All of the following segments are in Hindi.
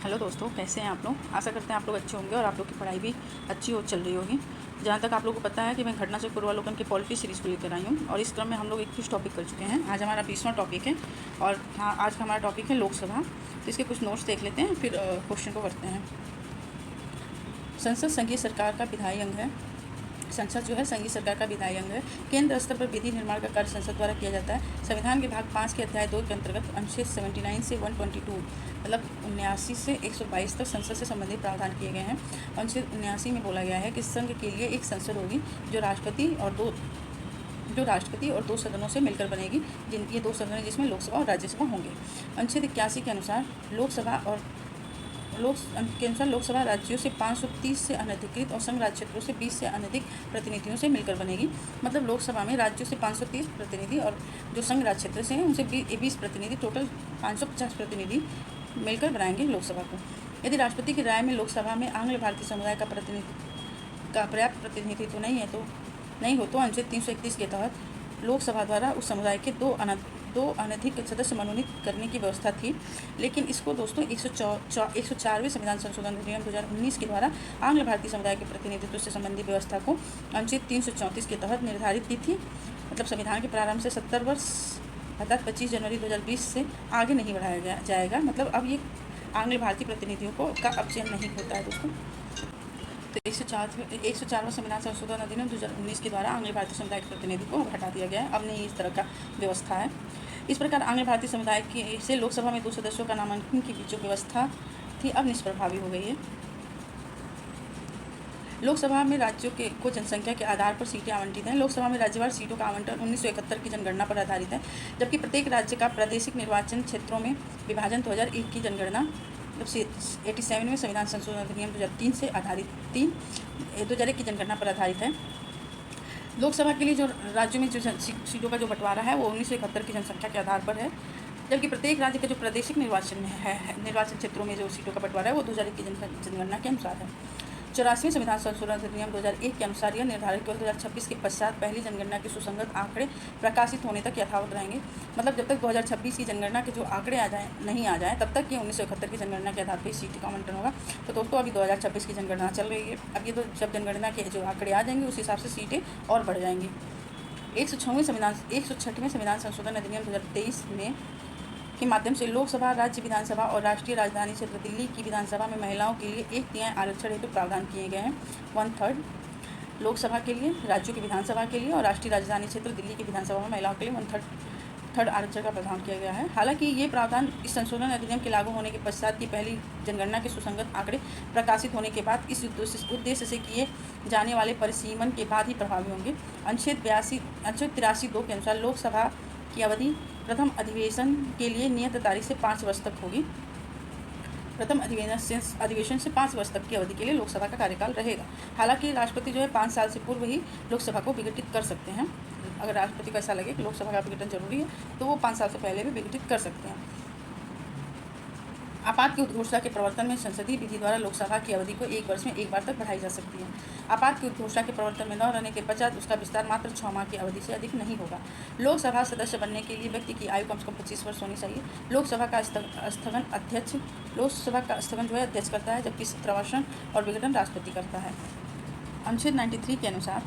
हेलो दोस्तों, कैसे हैं आप लोग। आशा करते हैं आप लोग अच्छे होंगे और आप लोग की पढ़ाई भी अच्छी हो चल रही होगी। जहाँ तक आप लोगों को पता है कि मैं घटना से पूर्वावलोकन की पॉलिटी सीरीज़ को लेकर आई हूँ और इस क्रम में हम लोग 21 टॉपिक कर चुके हैं। आज हमारा 20वां टॉपिक है और हाँ, आज का हमारा टॉपिक है लोकसभा। तो इसके कुछ नोट्स देख लेते हैं, फिर क्वेश्चन को करते हैं। संसद संघीय सरकार का विधायी अंग है। संसद जो है संघीय सरकार का विधायी अंग है। केंद्र स्तर पर विधि निर्माण का कार्य संसद द्वारा किया जाता है। संविधान के भाग 5 के अध्याय 2 के अंतर्गत अनुच्छेद 79 से 122 मतलब 79 से 122 तक संसद से संबंधित प्रावधान किए गए हैं। अनुच्छेद 79 में बोला गया है कि संघ के लिए एक संसद होगी जो राष्ट्रपति और दो सदनों से मिलकर बनेगी, ये दो सदन है जिसमें लोकसभा और राज्यसभा होंगे। अनुच्छेद 81 के अनुसार लोकसभा राज्यों से 530 से अनधिकृत और संघ राज्य क्षेत्रों से 20 से अनधिक प्रतिनिधियों से मिलकर बनेगी। मतलब लोकसभा में राज्यों से 530 प्रतिनिधि और जो संघ राज्य क्षेत्र से हैं उनसे 20 प्रतिनिधि, टोटल 550 प्रतिनिधि मिलकर बनाएंगे लोकसभा को। यदि राष्ट्रपति की राय में लोकसभा में आंग्ल भारतीय समुदाय का पर्याप्त प्रतिनिधित्व नहीं हो तो अनुच्छेद 331 के तहत लोकसभा द्वारा उस समुदाय के दो अनधिक सदस्य मनोनीत करने की व्यवस्था थी। लेकिन इसको दोस्तों 104वें संविधान संशोधन अधिनियम 2019 के द्वारा आंग्ल भारतीय समुदाय के प्रतिनिधित्व से संबंधी व्यवस्था को अनुच्छेद 334 के तहत निर्धारित की थी। मतलब संविधान के प्रारंभ से 70 वर्ष अर्थात 25 जनवरी 2020 से आगे नहीं बढ़ाया जाएगा। मतलब अब ये आंग्ल भारतीय प्रतिनिधियों का अब चयन नहीं होता है दोस्तों। तो 104वां संविधान संशोधन अधिनियम 2019 के द्वारा आंग्ल भारतीय समुदाय के प्रतिनिधि को हटा दिया गया है। अब नहीं इस तरह का व्यवस्था है। इस प्रकार आंग्ल भारतीय समुदाय से लोकसभा में 2 सदस्यों का नामांकन की जो व्यवस्था थी अब निष्प्रभावी हो गई है। लोकसभा में राज्यों को जनसंख्या के आधार पर सीटें आवंटित हैं। लोकसभा में राज्यवार सीटों का आवंटन 1971 की जनगणना पर आधारित है, जबकि प्रत्येक राज्य का प्रादेशिक निर्वाचन क्षेत्रों में विभाजन 2001 की जनगणना 87वें संविधान संशोधन अधिनियम 2003 से आधारित 2001 की जनगणना पर आधारित है। लोकसभा के लिए जो राज्यों में जो सीटों का जो बंटवारा है वो 1971 की जनसंख्या के आधार पर है, जबकि प्रत्येक राज्य का जो प्रादेशिक निर्वाचन क्षेत्रों में जो सीटों का बंटवारा है वो 2001 की जनगणना के अनुसार है। 84वें संविधान संशोधन अधिनियम 2001 के अनुसार यह निर्धारित केवल 2026 के पश्चात पहली जनगणना के सुसंगत आंकड़े प्रकाशित होने तक यथावत रहेंगे। मतलब जब तक 2026 की जनगणना के जो आंकड़े नहीं आ जाएँ तब तक ये 1971 की जनगणना के आधार पर सीट का आवंटन होगा। तो दोस्तों अभी 2026 की जनगणना चल रही है। अब ये तो जब जनगणना के जो आंकड़े आ जाएंगे उस हिसाब से सीटें और बढ़ जाएंगी। 106वें संविधान संशोधन अधिनियम 2023 में के माध्यम से लोकसभा, राज्य विधानसभा और राष्ट्रीय राजधानी क्षेत्र दिल्ली की विधानसभा में महिलाओं के लिए 1/3 आरक्षण हेतु प्रावधान किए गए हैं। 1/3 लोकसभा के लिए, राज्यों की विधानसभा के लिए और राष्ट्रीय राजधानी क्षेत्र दिल्ली की विधानसभा में महिलाओं के लिए 1/3 आरक्षण का प्रावधान किया गया है। हालांकि ये प्रावधान इस संशोधन अधिनियम के लागू होने के पश्चात की पहली जनगणना के सुसंगत आंकड़े प्रकाशित होने के बाद इस उद्देश्य से किए जाने वाले परिसीमन के बाद ही प्रभावी होंगे। अनुच्छेद 83(2) के अनुसार लोकसभा की अवधि प्रथम अधिवेशन के लिए नियत तारीख से 5 वर्ष तक होगी। प्रथम अधिवेशन से 5 वर्ष तक की अवधि के लिए लोकसभा का कार्यकाल रहेगा। हालांकि राष्ट्रपति जो है 5 साल से पूर्व ही लोकसभा को विघटित कर सकते हैं। अगर राष्ट्रपति को ऐसा लगे कि लोकसभा का विघटन जरूरी है तो वो 5 साल से पहले भी विघटित कर सकते हैं। आपात की उद्घोषणा के प्रवर्तन में संसदीय विधि द्वारा लोकसभा की अवधि को 1 वर्ष में 1 बार तक बढ़ाई जा सकती है। आपात की उद्घोषणा के प्रवर्तन में न रहने के पश्चात उसका विस्तार मात्र 6 माह की अवधि से अधिक नहीं होगा। लोकसभा सदस्य बनने के लिए व्यक्ति की आयु कम से कम 25 वर्ष होनी चाहिए। लोकसभा का स्थगन जो है अध्यक्ष करता है, जबकि प्रवसन और विघटन राष्ट्रपति करता है। अनुच्छेद 93 के अनुसार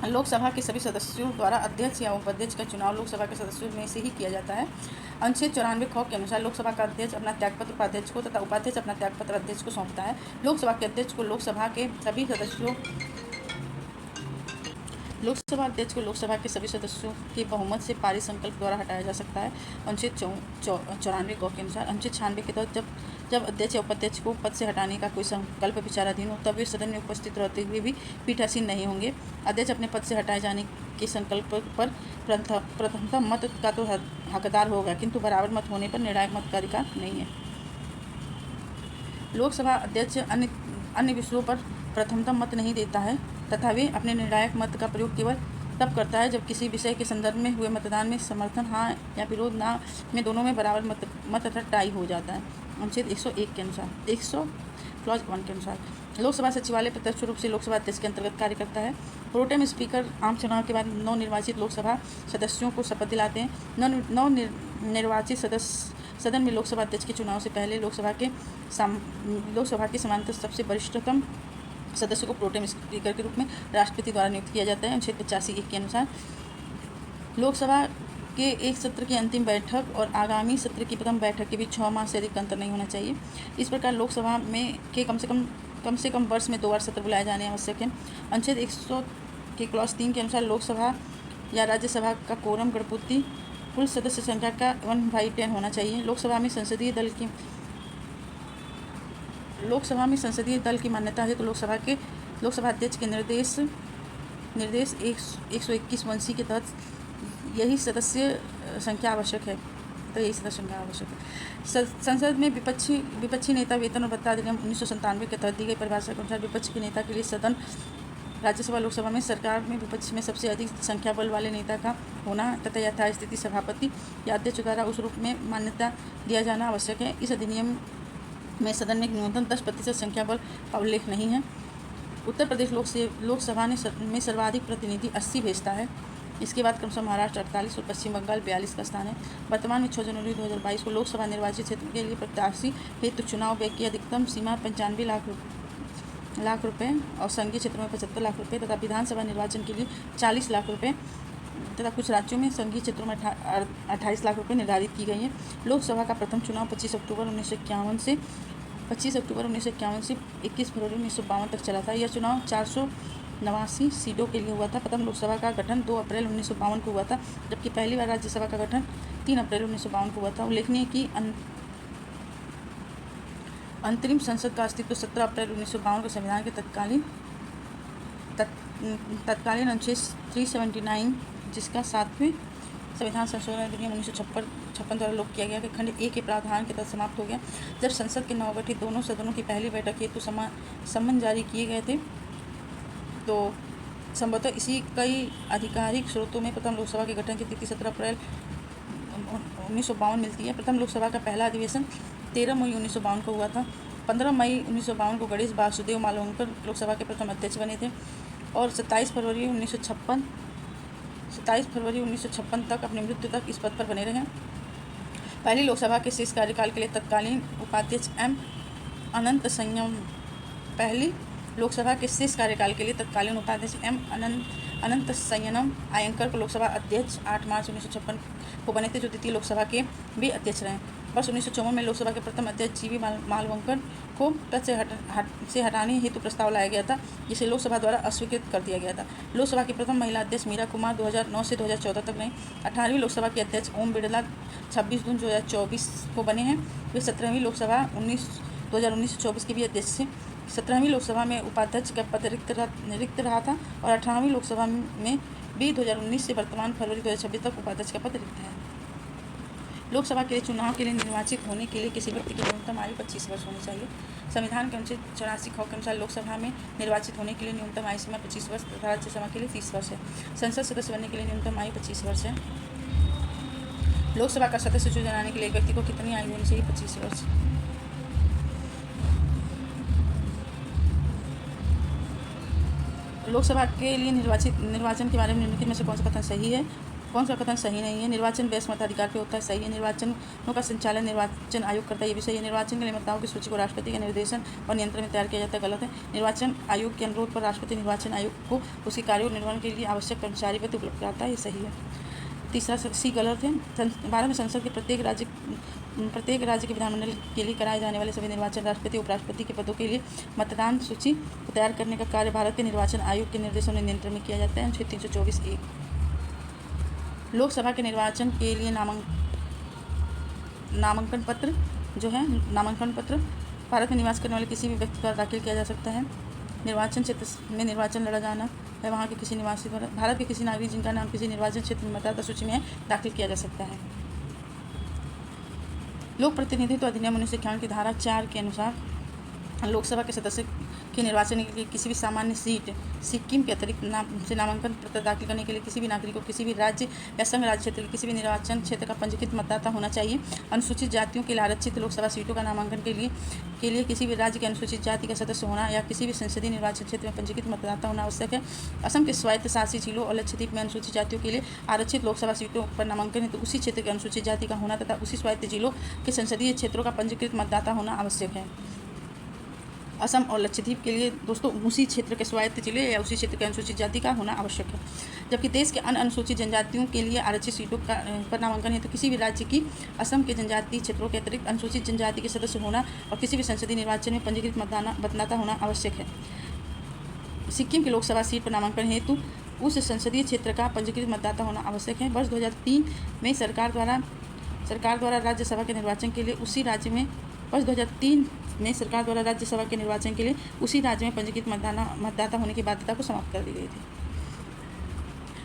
लोकसभा के सभी सदस्यों द्वारा अध्यक्ष या उपाध्यक्ष का चुनाव लोकसभा के सदस्यों में से ही किया जाता है। अनुच्छेद 94 ख के अनुसार लोकसभा का अध्यक्ष अपना त्यागपत्र उपाध्यक्ष को तथा उपाध्यक्ष अपना त्यागपत्र अध्यक्ष को सौंपता है। लोकसभा के अध्यक्ष को लोकसभा के सभी सदस्यों के बहुमत से पारित संकल्प द्वारा हटाया जा सकता है। अनुच्छेद 94 ग के अनुसार अनुच्छेद 96 के तहत जब अध्यक्ष या उपाध्यक्ष को पद से हटाने का कोई संकल्प विचाराधीन हो तब वे सदन में उपस्थित रहते हुए भी पीठासीन नहीं होंगे। अध्यक्ष अपने पद से हटाए जाने के संकल्प पर प्रथमतः मत का तो हकदार होगा, किंतु बराबर मत होने पर निर्णायक मत का अधिकार नहीं है। लोकसभा अध्यक्ष अन्य विषयों पर प्रथमतः मत नहीं देता है तथा वे अपने निर्णायक मत का प्रयोग केवल तब करता है जब किसी विषय के संदर्भ में हुए मतदान में समर्थन हाँ या विरोध ना में दोनों में बराबर मत तथा टाई हो जाता है। अनुच्छेद 101 के अनुसार 100 क्लॉज 1 के अनुसार लोकसभा सचिवालय प्रत्यक्ष रूप से लोकसभा अध्यक्ष के अंतर्गत कार्य करता है। प्रोटेम स्पीकर आम चुनाव के बाद नवनिर्वाचित लोकसभा सदस्यों को शपथ दिलाते हैं। नवनिर्वाचित सदस्य सदन में लोकसभा अध्यक्ष के चुनाव से पहले लोकसभा के समांतर सबसे वरिष्ठतम सदस्य को प्रोटेम स्पीकर के रूप में राष्ट्रपति द्वारा नियुक्त किया जाता है। अनुच्छेद 85(1) के अनुसार लोकसभा के एक सत्र की अंतिम बैठक और आगामी सत्र की प्रथम बैठक के बीच 6 माह से अधिक अंतर नहीं होना चाहिए। इस प्रकार लोकसभा में के कम से कम वर्ष में 2 बार सत्र बुलाए जाने आवश्यक है। अनुच्छेद 100 के क्लॉज 3 के अनुसार लोकसभा या राज्यसभा का कोरम गणपूर्ति कुल सदस्य संख्या का 1/10 होना चाहिए। लोकसभा में संसदीय दल की मान्यता है तो लोकसभा अध्यक्ष के निर्देश 121 के तहत यही सदस्य संख्या आवश्यक है। संसद में विपक्षी नेता वेतन और भत्ता अधिनियम 1997 के तहत दी गई परिभाषा के अनुसार विपक्ष के नेता के लिए सदन राज्यसभा लोकसभा में सरकार में विपक्ष में सबसे अधिक संख्या बल वाले नेता का होना तथा यथास्थिति सभापति या अध्यक्ष द्वारा उस रूप में मान्यता दिया जाना आवश्यक है। इस अधिनियम में सदन में न्यूनतम 10% संख्या बल का उल्लेख नहीं है। उत्तर प्रदेश लोकसभा में सर्वाधिक प्रतिनिधि 80 भेजता है। इसके बाद क्रमशः महाराष्ट्र 48 और पश्चिम बंगाल 42 का स्थान है। वर्तमान में 6 जनवरी 2022 को लोकसभा निर्वाचित क्षेत्र के लिए प्रत्याशी हेतु चुनाव व्यय की अधिकतम सीमा 95 लाख रुपये और संघीय क्षेत्रों में 75 लाख रुपये तथा विधानसभा निर्वाचन के लिए 40 लाख रुपये तथा कुछ राज्यों में संघीय क्षेत्रों में 28 लाख रुपये निर्धारित की गई है। लोकसभा का प्रथम चुनाव 25 अक्टूबर 1951 से 21 फरवरी 1952 तक चला था। यह चुनाव 489 सीटों के लिए हुआ था। प्रथम लोकसभा का गठन 2 अप्रैल 1952 को हुआ था, जबकि पहली बार राज्यसभा का गठन 3 अप्रैल 1952 को हुआ था। उल्लेखनीय कि अंतरिम संसद का अस्तित्व 17 अप्रैल 1952 के संविधान के तत्कालीन अनुच्छेद 379 जिसका 7वें संविधान संशोधन अधिनियम 1956 द्वारा लोप किया गया कि खंड ए के प्रावधान के तहत समाप्त हो गया। जब संसद के नवगठित दोनों सदनों की पहली बैठक हेतु सम्मन जारी किए गए थे तो संभवतः इसी कई आधिकारिक स्रोतों में प्रथम लोकसभा के गठन की तिथि 17 अप्रैल 1952 मिलती है। प्रथम लोकसभा का पहला अधिवेशन 13 मई 1952 को हुआ था। 15 मई 1952 को गणेश वासुदेव मालवंकर लोकसभा के प्रथम अध्यक्ष बने थे और 27 फरवरी 1956 तक अपनी मृत्यु तक इस पद पर बने रहे। पहली लोकसभा के शेष कार्यकाल के लिए तत्कालीन उपाध्यक्ष एम अनंत संयम पहली लोकसभा के शेष कार्यकाल के लिए तत्कालीन उपाध्यक्ष एम अनंत संयम आयंकर को लोकसभा अध्यक्ष 8 मार्च 1956 को बने थे, जो द्वितीय लोकसभा के भी अध्यक्ष रहे। वर्ष 1954 में लोकसभा के प्रथम अध्यक्ष जीवी मालवंकर को पद से हटाने हेतु प्रस्ताव लाया गया था, जिसे लोकसभा द्वारा अस्वीकृत कर दिया गया था। लोकसभा की प्रथम महिला अध्यक्ष मीरा कुमार 2009 से 2014 तक रहीं। 18वीं लोकसभा के अध्यक्ष ओम बिरला 26 जून 2024 को बने हैं। वे 17वीं लोकसभा 2019-24 के भी अध्यक्ष थे। 17वीं लोकसभा में उपाध्यक्ष का पद रिक्त रहा था और 18वीं लोकसभा में भी 2019 से वर्तमान फरवरी 2026 तक उपाध्यक्ष का पद रिक्त है। लोकसभा के लिए चुनाव के लिए निर्वाचित होने के लिए किसी व्यक्ति की न्यूनतम आयु 25 वर्ष होनी चाहिए। संविधान के अनुच्छेद 84 ख के अनुसार लोकसभा में निर्वाचित होने के लिए न्यूनतम आयु सीमा 25 वर्ष तथा राज्यसभा के लिए 30 वर्ष है। संसद सदस्य बनने के लिए न्यूनतम आयु 25 वर्ष है। लोकसभा का सदस्य चुने जाने के लिए एक व्यक्ति को कितनी आयु होनी चाहिए? 25 वर्ष। लोकसभा के लिए निर्वाचन के बारे में निम्नलिखित में से कौन सा कथन सही है, कौन सा कथन सही नहीं है? निर्वाचन वयस्क मताधिकार पे होता है, सही है। निर्वाचनों का संचालन निर्वाचन आयोग करता है, ये भी सही है। निर्वाचन के लिए मतदाताओं की सूची को राष्ट्रपति के निर्देशन और नियंत्रण में तैयार किया जाता है, गलत है। निर्वाचन आयोग के अनुरोध पर राष्ट्रपति निर्वाचन आयोग को उसके कार्यों निर्वहन के लिए आवश्यक कर्मचारी पद उपलब्ध कराता है, ये सही है। तीसरा सी गलत है। भारत में संसद के प्रत्येक राज्य के विधानमंडल के लिए कराए जाने वाले सभी निर्वाचन राष्ट्रपति उपराष्ट्रपति के पदों के लिए मतदान सूची को तैयार करने का कार्य भारत के निर्वाचन आयोग के निर्देशों और नियंत्रण में किया जाता है। अनुच्छेद 324(1). लोकसभा के निर्वाचन के लिए नामांकन पत्र भारत में निवास करने वाले किसी भी व्यक्ति द्वारा दाखिल किया जा सकता है। निर्वाचन क्षेत्र में निर्वाचन लड़ा जाना है वहाँ के किसी निवासी द्वारा भारत के किसी नागरिक जिनका नाम किसी निर्वाचन क्षेत्र में मतदाता सूची में है दाखिल किया जा सकता है। लोक प्रतिनिधित्व अधिनियम 1951 की धारा 4 के अनुसार लोकसभा के सदस्य के निर्वाचन के लिए किसी भी सामान्य सीट सिक्किम के अतिरिक्त नामांकन पत्र दाखिल करने के लिए किसी भी नागरिक को किसी भी राज्य या संघ राज्य क्षेत्र के किसी भी निर्वाचन क्षेत्र का पंजीकृत मतदाता होना चाहिए। अनुसूचित जातियों के लिए आरक्षित लोकसभा सीटों का नामांकन के लिए किसी भी राज्य के अनुसूचित जाति का सदस्य होना या किसी भी संसदीय निर्वाचन क्षेत्र में पंजीकृत मतदाता होना आवश्यक है। असम के स्वायत्त शासित जिलों और लक्षद्वीप में अनुसूचित जातियों के लिए आरक्षित लोकसभा सीटों पर नामांकन हेतु उसी क्षेत्र के अनुसूचित जाति का होना तथा उसी स्वायत्त जिलों के संसदीय क्षेत्रों का पंजीकृत मतदाता होना आवश्यक है। असम और लक्षद्वीप के लिए दोस्तों उसी क्षेत्र के स्वायत्त जिले या उसी क्षेत्र के अनुसूचित जाति का होना आवश्यक है। जबकि देश के अन्य अनुसूचित जनजातियों के लिए आरक्षित सीटों पर नामांकन हेतु किसी भी राज्य की असम के जनजातीय क्षेत्रों के अतिरिक्त अनुसूचित जनजाति के सदस्य होना और किसी भी संसदीय निर्वाचन में पंजीकृत मतदाता होना आवश्यक है। सिक्किम की लोकसभा सीट पर नामांकन हेतु उस संसदीय क्षेत्र का पंजीकृत मतदाता होना आवश्यक है। वर्ष 2003 में सरकार द्वारा राज्यसभा के निर्वाचन के लिए उसी राज्य में उसी राज्य में पंजीकृत मतदाता होने की बाध्यता को समाप्त कर दी गई थी।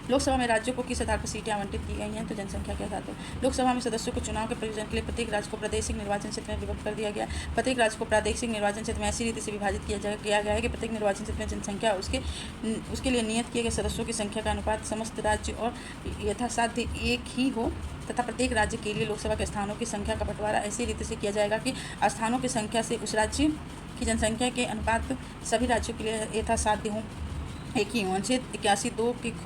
लोकसभा में राज्यों को किस आधार पर सीटें आवंटित की गई हैं? तो जनसंख्या के आधार पर। लोकसभा में सदस्यों को चुनाव के प्रयोजन के लिए प्रत्येक राज्य को प्रादेशिक निर्वाचन क्षेत्र में विभक्त कर दिया गया। प्रत्येक राज्य को प्रादेशिक निर्वाचन क्षेत्र में ऐसी रीति से विभाजित किया गया है कि प्रत्येक निर्वाचन क्षेत्र में जनसंख्या उसके लिए नियत किए गए सदस्यों की संख्या का अनुपात समस्त राज्य और यथासाध्य एक ही हो तथा प्रत्येक राज्य के लिए लोकसभा के स्थानों की संख्या का बंटवारा ऐसी रीति से किया जाएगा कि स्थानों की संख्या से उस राज्य की जनसंख्या के अनुपात सभी राज्यों के लिए यथासाध्य हों एक ही हों। अनुच्छेद 81(2) के ख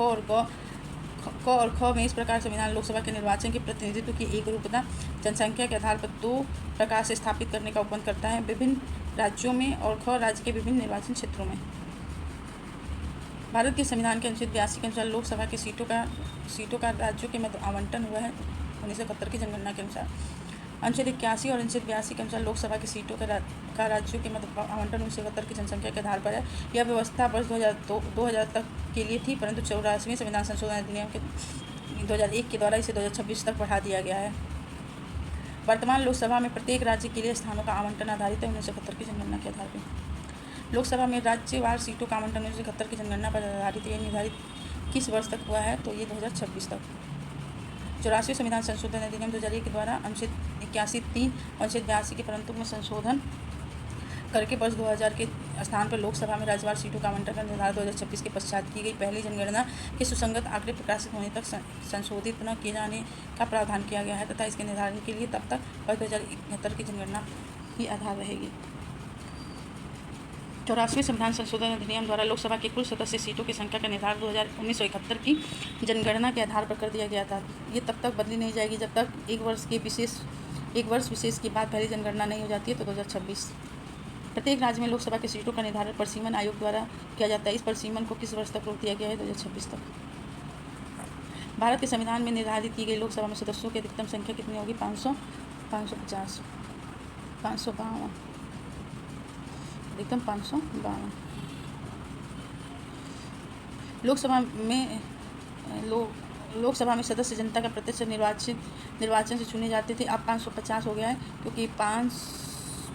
और ख में इस प्रकार संविधान लोकसभा के निर्वाचन के प्रतिनिधित्व की एक रूपता जनसंख्या के आधार पर 2 प्रकार से स्थापित करने का उपबंध करता है, विभिन्न राज्यों में और ख राज्य के विभिन्न निर्वाचन क्षेत्रों में। भारत के संविधान के अनुच्छेद 82 के अनुसार लोकसभा के सीटों का राज्यों के मध्य आवंटन हुआ है 1971 की जनगणना के अनुसार। अनुच्छेद 81 और अनुच्छेद 82 के अनुसार लोकसभा की सीटों का राज्यों के मध्य आवंटन 1971 की जनसंख्या के आधार पर है। यह व्यवस्था वर्ष 2000 तक के लिए थी, परंतु 84वें संविधान संशोधन अधिनियम के 2001 के द्वारा इसे 2026 तक बढ़ा दिया गया है। वर्तमान लोकसभा में प्रत्येक राज्य के लिए स्थानों का आवंटन आधारित है 1971 की जनगणना के आधार पर। लोकसभा में राज्यवार सीटों का आवंटन 1971 की जनगणना पर आधारित है। यह निर्धारित किस वर्ष तक हुआ है? तो ये 2026 तक। 84वें संविधान संशोधन अधिनियम 2001 के द्वारा अनुच्छेद 81(3) और अनुच्छेद 82 के परंतु में संशोधन करके वर्ष 2000 के स्थान पर लोकसभा में राज्यवार सीटों का आवंटन का निर्धारण 2026 के पश्चात की गई पहली जनगणना के सुसंगत आंकड़े प्रकाशित होने तक संशोधित न किए जाने का प्रावधान किया गया है तथा इसके निर्धारण के लिए तब तक वर्ष 2071 की जनगणना ही आधार रहेगी। 84वें संविधान संशोधन अधिनियम द्वारा लोकसभा के कुल सदस्य सीटों की संख्या का निर्धारण 1971 की जनगणना के आधार पर कर दिया गया था। ये तब तक बदली नहीं जाएगी जब तक एक वर्ष विशेष के बाद पहली जनगणना नहीं हो जाती है, तो 2026। प्रत्येक राज्य में लोकसभा के सीटों का निर्धारण परिसीमन आयोग द्वारा किया जाता है। इस परिसीमन को किस वर्ष तक रोक दिया गया है? 2026 तक। भारत के संविधान में निर्धारित की गई लोकसभा में सदस्यों की अधिकतम संख्या कितनी होगी? 550 552 अधिकतम 552। लोकसभा में सदस्य जनता का प्रत्यक्ष निर्वाचन से चुने जाते थे। अब 550 हो गया है क्योंकि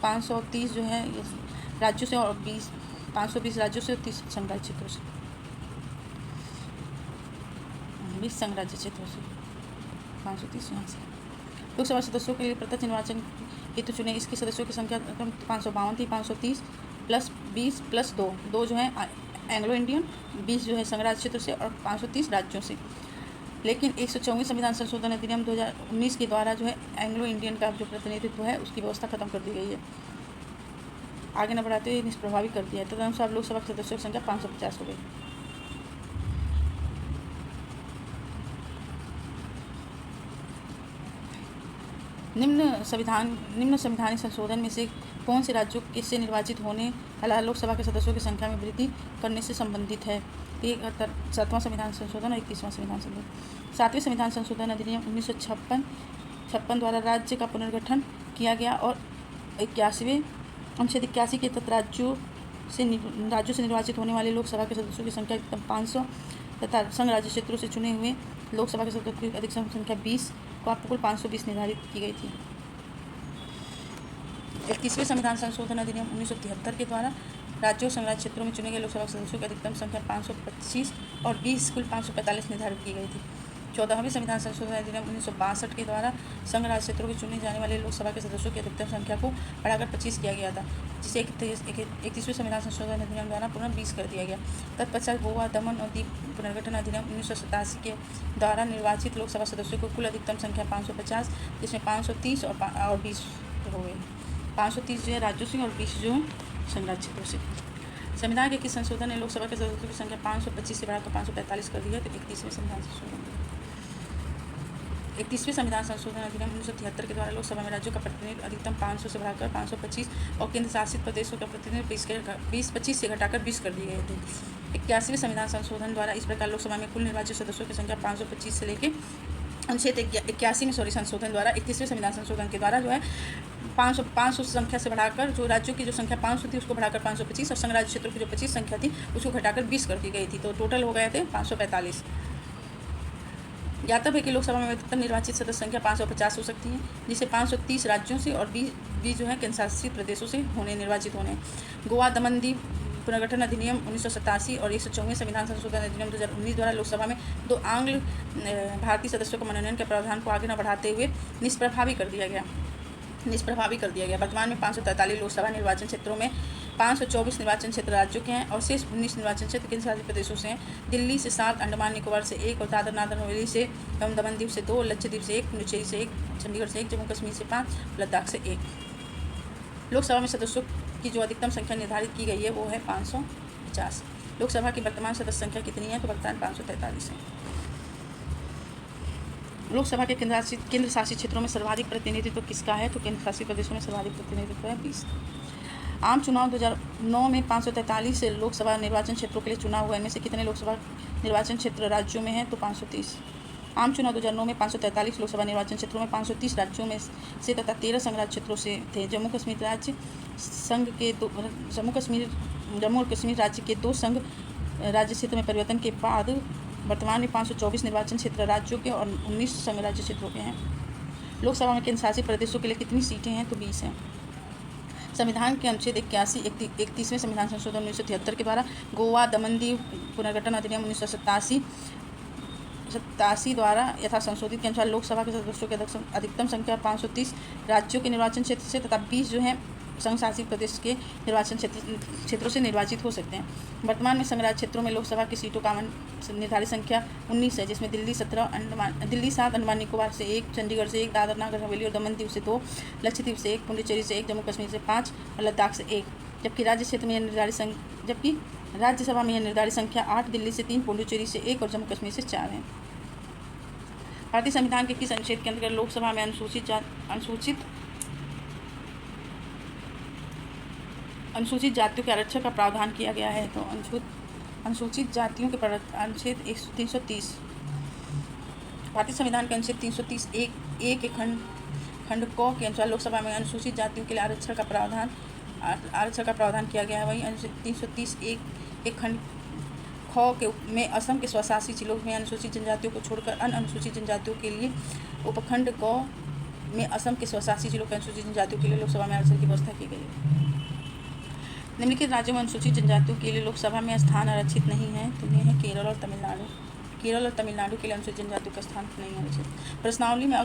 530 जो है राज्यों से और 520 राज्यों से और 30 संघ राज्य क्षेत्रों से 20 संघ राज्य क्षेत्रों से 530 यहाँ से। लोकसभा सदस्यों के लिए प्रत्यक्ष निर्वाचन हेतु चुने इसके सदस्यों की संख्या 552 थी। 530 + 20 + 2 जो है एंग्लो इंडियन, 20 जो है संघ राज्य क्षेत्र से और 530 राज्यों से। लेकिन 124वें संविधान संशोधन अधिनियम 2019 के द्वारा जो है एंग्लो इंडियन का जो प्रतिनिधित्व है उसकी व्यवस्था खत्म कर दी गई है, आगे न बढ़ाते हुए निष्प्रभावी कर दिया है। तदनुसार लोकसभा के सदस्यों की संख्या 550 हो गई। निम्न संवैधानिक संशोधन में से कौन से राज्यों से निर्वाचित होने वाला लोकसभा के सदस्यों की संख्या में वृद्धि करने से संबंधित है? 7वां संविधान संशोधन और 31वां संविधान संशोधन। 7वें संविधान संशोधन अधिनियम 1956 द्वारा राज्य का पुनर्गठन किया गया और 81वें अनुच्छेद 81 के तहत राज्यों से निर्वाचित होने वाले लोकसभा के सदस्यों की संख्या अधिकतम 500 तथा संघ राज्य क्षेत्रों से चुने हुए लोकसभा के सदस्यों की अधिकतम संख्या 20 को कुल 520 निर्धारित की गई थी। 31वें संविधान संशोधन अधिनियम 1973 के द्वारा राज्यों और संघ राज्य क्षेत्रों में चुने गए लोकसभा सदस्यों की अधिकतम संख्या 525 और 20 कुल 545 निर्धारित की गई थी। 14वें संविधान संशोधन अधिनियम 1962 के द्वारा संघ राज्य क्षेत्रों के चुने जाने वाले लोकसभा के सदस्यों की अधिकतम संख्या को बढ़ाकर 25 किया गया था, जिसे 31वें संविधान संशोधन अधिनियम द्वारा पुनः 20 कर दिया गया। तत्पश्चात गोवा, दमन और दीव पुनर्गठन अधिनियम 1987 के द्वारा निर्वाचित लोकसभा सदस्यों को कुल अधिकतम संख्या 550, जिसमें 530 और 20 हो गए। 530 जो है राज्यों से और 20 जो संघ राज्य क्षेत्रों से। संविधान के 21 संशोधन ने लोकसभा के सदस्यों की संख्या 525 से बढ़ाकर 545 कर दी है। तो 31वें संविधान संशोधन अधिनियम 1973 के द्वारा लोकसभा में राज्यों का प्रतिनिधित्व अधिकतम 500 से बढ़ाकर 525 और केंद्र शासित प्रदेशों का प्रतिनिधित्व 25 से घटाकर 20 कर दिए गए थे। 81वें संविधान संशोधन द्वारा इस प्रकार लोकसभा में कुल निर्वाचित सदस्यों की संख्या 525 से लेकर अनुच्छेद 81 में संशोधन द्वारा 31वें संविधान संशोधन के द्वारा जो है 500 संख्या से बढ़ाकर जो राज्यों की जो संख्या 500 थी उसको बढ़ाकर 525 और संघ राज्य क्षेत्रों की जो 25 संख्या थी उसको घटाकर 20 कर दी गई थी। तो टोटल हो गए थे 545। ज्ञातव्य है कि लोकसभा में अधिकतम निर्वाचित सदस्य संख्या 550 हो सकती है, जिसे 530 राज्यों से और 20 जो है केंद्र शासित प्रदेशों से निर्वाचित होने। गोवा, दमन, दीव पुनर्गठन अधिनियम 1987 और 104वें संविधान संशोधन अधिनियम 2019 द्वारा लोकसभा में 2 आंग्ल भारतीय सदस्यों को मनोनयन के प्रावधान को आगे न बढ़ाते हुए निष्प्रभावी कर दिया गया। वर्तमान में 543 लोकसभा निर्वाचन क्षेत्रों में 524 निर्वाचन क्षेत्र राज्यों के हैं और शेष 19 निर्वाचन क्षेत्र केंद्र शासित प्रदेशों से हैं। दिल्ली से 7, अंडमान निकोबार से 1 और दादर नागर हवेली से एवं दमन द्वीप से 2, लक्षद्वीप से 1, पुडुचेरी से 1, चंडीगढ़ से 1, जम्मू कश्मीर से 5, लद्दाख से 1। लोकसभा में सदस्यों की जो अधिकतम संख्या निर्धारित की गई है वो है 550। लोकसभा की वर्तमान सदस्य संख्या कितनी है? तो वर्तमान 543 है। लोकसभा के केंद्र शासित क्षेत्रों में सर्वाधिक प्रतिनिधित्व किसका है? तो केंद्र शासित प्रदेशों में सर्वाधिक प्रतिनिधित्व है 20। आम चुनाव 2009 में 543 लोकसभा निर्वाचन क्षेत्रों के लिए चुनाव हुआ। इनमें से कितने लोकसभा निर्वाचन क्षेत्र राज्यों में हैं? तो 530। आम चुनाव 2009 में 543 लोकसभा निर्वाचन क्षेत्रों में 530 राज्यों में से तथा 13 संघ राज्य क्षेत्रों से थे। जम्मू कश्मीर और कश्मीर राज्य के 2 संघ राज्य क्षेत्र में परिवर्तन के बाद वर्तमान में 524 निर्वाचन क्षेत्र राज्यों के और 19 संघ राज्य क्षेत्रों के हैं। लोकसभा में केंद्र शासित प्रदेशों के लिए कितनी सीटें हैं? तो 20 हैं। संविधान के अनुच्छेद 81, 31वें संविधान संशोधन 1973 के द्वारा गोवा, दमन, दीव पुनर्गठन अधिनियम 1987 द्वारा यथा संशोधित के अनुसार लोकसभा के सदस्यों की अधिकतम संख्या 530 राज्यों के निर्वाचन क्षेत्र से तथा 20 जो है संघ शासित प्रदेश के निर्वाचन क्षेत्रों से निर्वाचित हो सकते हैं। वर्तमान में संघ राज्य क्षेत्रों में लोकसभा की सीटों का निर्धारित संख्या 19 है, जिसमें दिल्ली 7, अंडमान निकोबार से 1, चंडीगढ़ से 1, दादर नागर हवेली और दमन दीव से 2, लक्षद्वीप से 1, पुडुचेरी से 1, जम्मू कश्मीर से 5 और लद्दाख से 1। जबकि राज्यसभा में यह निर्धारित संख्या 8, दिल्ली से 3, पुडुचेरी से 1 और जम्मू कश्मीर से 4 है। भारतीय संविधान के किस अनुच्छेद के अंतर्गत लोकसभा में अनुसूचित जातियों के आरक्षण का प्रावधान किया गया है? तो अनुसूचित जातियों के अनुच्छेद 330। भारतीय संविधान के अनुच्छेद 330 एक के खंड क के अनुसार लोकसभा में अनुसूचित जातियों के लिए आरक्षण का प्रावधान किया गया है। वहीं अनुच्छेद 330 एक खंड ख के में असम के स्वशासित जिलों में अनुसूचित जनजातियों को छोड़कर अन्य अनुसूचित जनजातियों के लिए उपखंड ग में असम के स्वशासित जिलों के अनुसूचित जनजातियों के लिए लोकसभा में आरक्षण की व्यवस्था की गई है। निम्नलिखित राज्यों में अनुसूचित जनजातियों के लिए लोकसभा में स्थान आरक्षित नहीं है। तो ये है केरल और तमिलनाडु। केरल और तमिलनाडु के लिए अनुसूचित जनजातियों का स्थान नहीं आरक्षित। प्रश्नावली में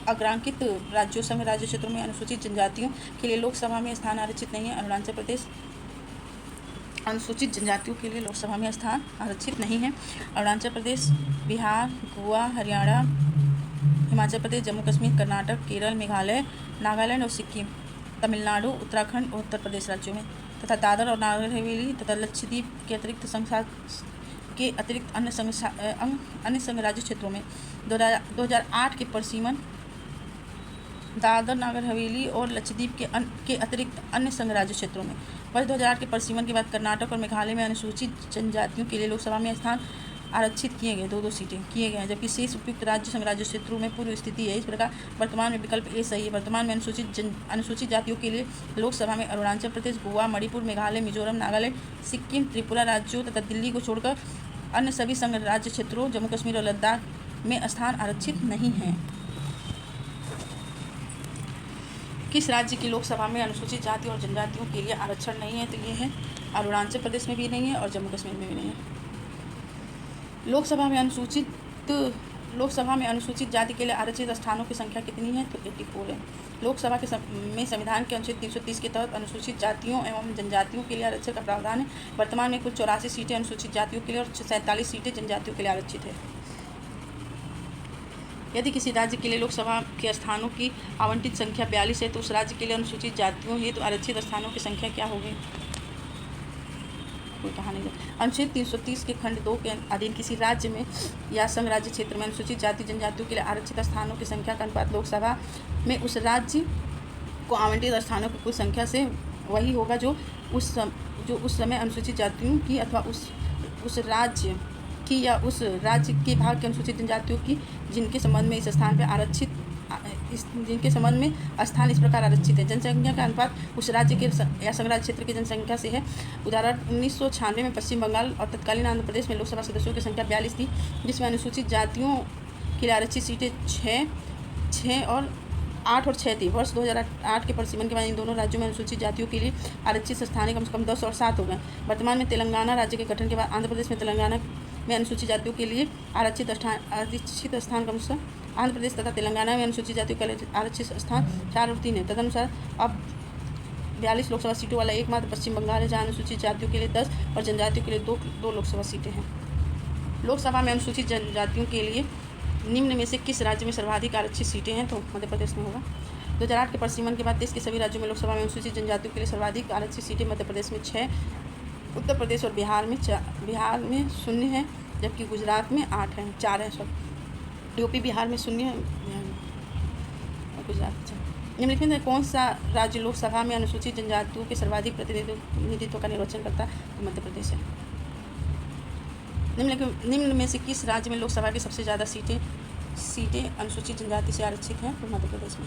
अग्रांकित राज्यों संघ राज्य क्षेत्रों में अनुसूचित जनजातियों के लिए लोकसभा में स्थान आरक्षित नहीं है। अरुणाचल प्रदेश अनुसूचित जनजातियों के लिए लोकसभा में स्थान आरक्षित नहीं है। अरुणाचल प्रदेश, बिहार, गोवा, हरियाणा, हिमाचल प्रदेश, जम्मू कश्मीर, कर्नाटक, केरल, मेघालय, नागालैंड और सिक्किम, तमिलनाडु, उत्तराखंड और उत्तर प्रदेश राज्यों में तथा दादर और नागर हवेली तथा लक्षद्वीप के अतिरिक्त अन्य संघ राज्य क्षेत्रों में 2008 के परिसीमन दादर, नागर हवेली और लक्षद्वीप के अतिरिक्त अन्य संघ राज्य क्षेत्रों में वर्ष 2008 के परिसीमन के बाद कर्नाटक और मेघालय में अनुसूचित जनजातियों के लिए लोकसभा में स्थान आरक्षित किए गए 2 सीटें किए गए हैं, जबकि शेष उपयुक्त राज्य संघ राज्य क्षेत्रों में पूर्व स्थिति है। इस प्रकार वर्तमान में विकल्प ए सही है। वर्तमान में अनुसूचित जातियों के लिए लोकसभा में अरुणाचल प्रदेश, गोवा, मणिपुर, मेघालय, मिजोरम, नागालैंड, सिक्किम, त्रिपुरा राज्यों तथा दिल्ली को छोड़कर अन्य सभी संघ राज्य क्षेत्रों, जम्मू कश्मीर और लद्दाख में स्थान आरक्षित नहीं है। किस राज्य की लोकसभा में अनुसूचित जाति और जनजातियों के लिए आरक्षण नहीं है? तो ये है अरुणाचल प्रदेश में भी नहीं है और जम्मू कश्मीर में भी नहीं है। लोकसभा में अनुसूचित लोकसभा में अनुसूचित जाति के लिए आरक्षित स्थानों की संख्या कितनी है? तो 84 है। लोकसभा के में संविधान के अनुच्छेद 330 के तहत अनुसूचित जातियों एवं जनजातियों के लिए आरक्षण का प्रावधान है। वर्तमान में कुल 84 सीटें अनुसूचित जातियों के लिए और 47 सीटें जनजातियों के लिए आरक्षित है। यदि किसी राज्य के लिए लोकसभा के स्थानों की आवंटित संख्या 42 है तो उस राज्य के लिए अनुसूचित जातियों हेतु आरक्षित स्थानों की संख्या क्या होगी? कोई कहा नहीं है। अनुच्छेद 330 के खंड 2 के अधीन किसी राज्य में या संघ राज्य क्षेत्र में अनुसूचित जाति जनजातियों के लिए आरक्षित स्थानों की संख्या का अनुपात लोकसभा में उस राज्य को आवंटित स्थानों की कुल संख्या से वही होगा जो उस समय अनुसूचित जातियों की अथवा उस राज्य की या उस राज्य के भाग के अनुसूचित जनजातियों की जिनके संबंध में इस स्थान पर जिनके संबंध में स्थान इस प्रकार आरक्षित है। जनसंख्या का अनुपात उस राज्य के या संघराज्य क्षेत्र की जनसंख्या से है। उदाहरण 1996 में पश्चिम बंगाल और तत्कालीन आंध्र प्रदेश में लोकसभा सदस्यों की संख्या 42 थी, जिसमें अनुसूचित जातियों के लिए आरक्षित सीटें 8 और 6 थी। वर्ष 2008 के परिसीमन के बाद इन दोनों राज्यों में अनुसूचित जातियों के लिए आरक्षित स्थानें कम से कम 10 और 7 हो गए। वर्तमान में तेलंगाना राज्य के गठन के बाद आंध्र प्रदेश में तेलंगाना में अनुसूचित जातियों के लिए आरक्षित स्थान क्रमशः आंध्र प्रदेश तथा तेलंगाना में अनुसूचित जातियों के आरक्षित स्थान 4 और 3 है। तदनुसार अब 42 लोकसभा सीटों वाला एकमात्र पश्चिम बंगाल है, जहाँ अनुसूचित जातियों के लिए 10 और जनजातियों के लिए 2 लोकसभा सीटें हैं। लोकसभा में अनुसूचित जनजातियों के लिए निम्न में से किस राज्य में सर्वाधिक आरक्षित सीटें हैं? तो मध्य प्रदेश में होगा। 2008 के परिसीमन के बाद देश के सभी राज्यों में लोकसभा में अनुसूचित जनजातियों के लिए सर्वाधिक आरक्षित सीटें मध्य प्रदेश में 6, उत्तर प्रदेश और बिहार में 0 है, जबकि गुजरात में 4 है। यूपी बिहार में 0 है और गुजरात 4। निम्नलिखित में कौन सा राज्य लोकसभा में अनुसूचित जनजातियों के सर्वाधिक प्रतिनिधित्व का निर्वाचन करता है? मध्य प्रदेश है। निम्न में से किस राज्य में लोकसभा की सबसे ज़्यादा सीटें अनुसूचित जनजाति से आरक्षित हैं? तो मध्य प्रदेश में।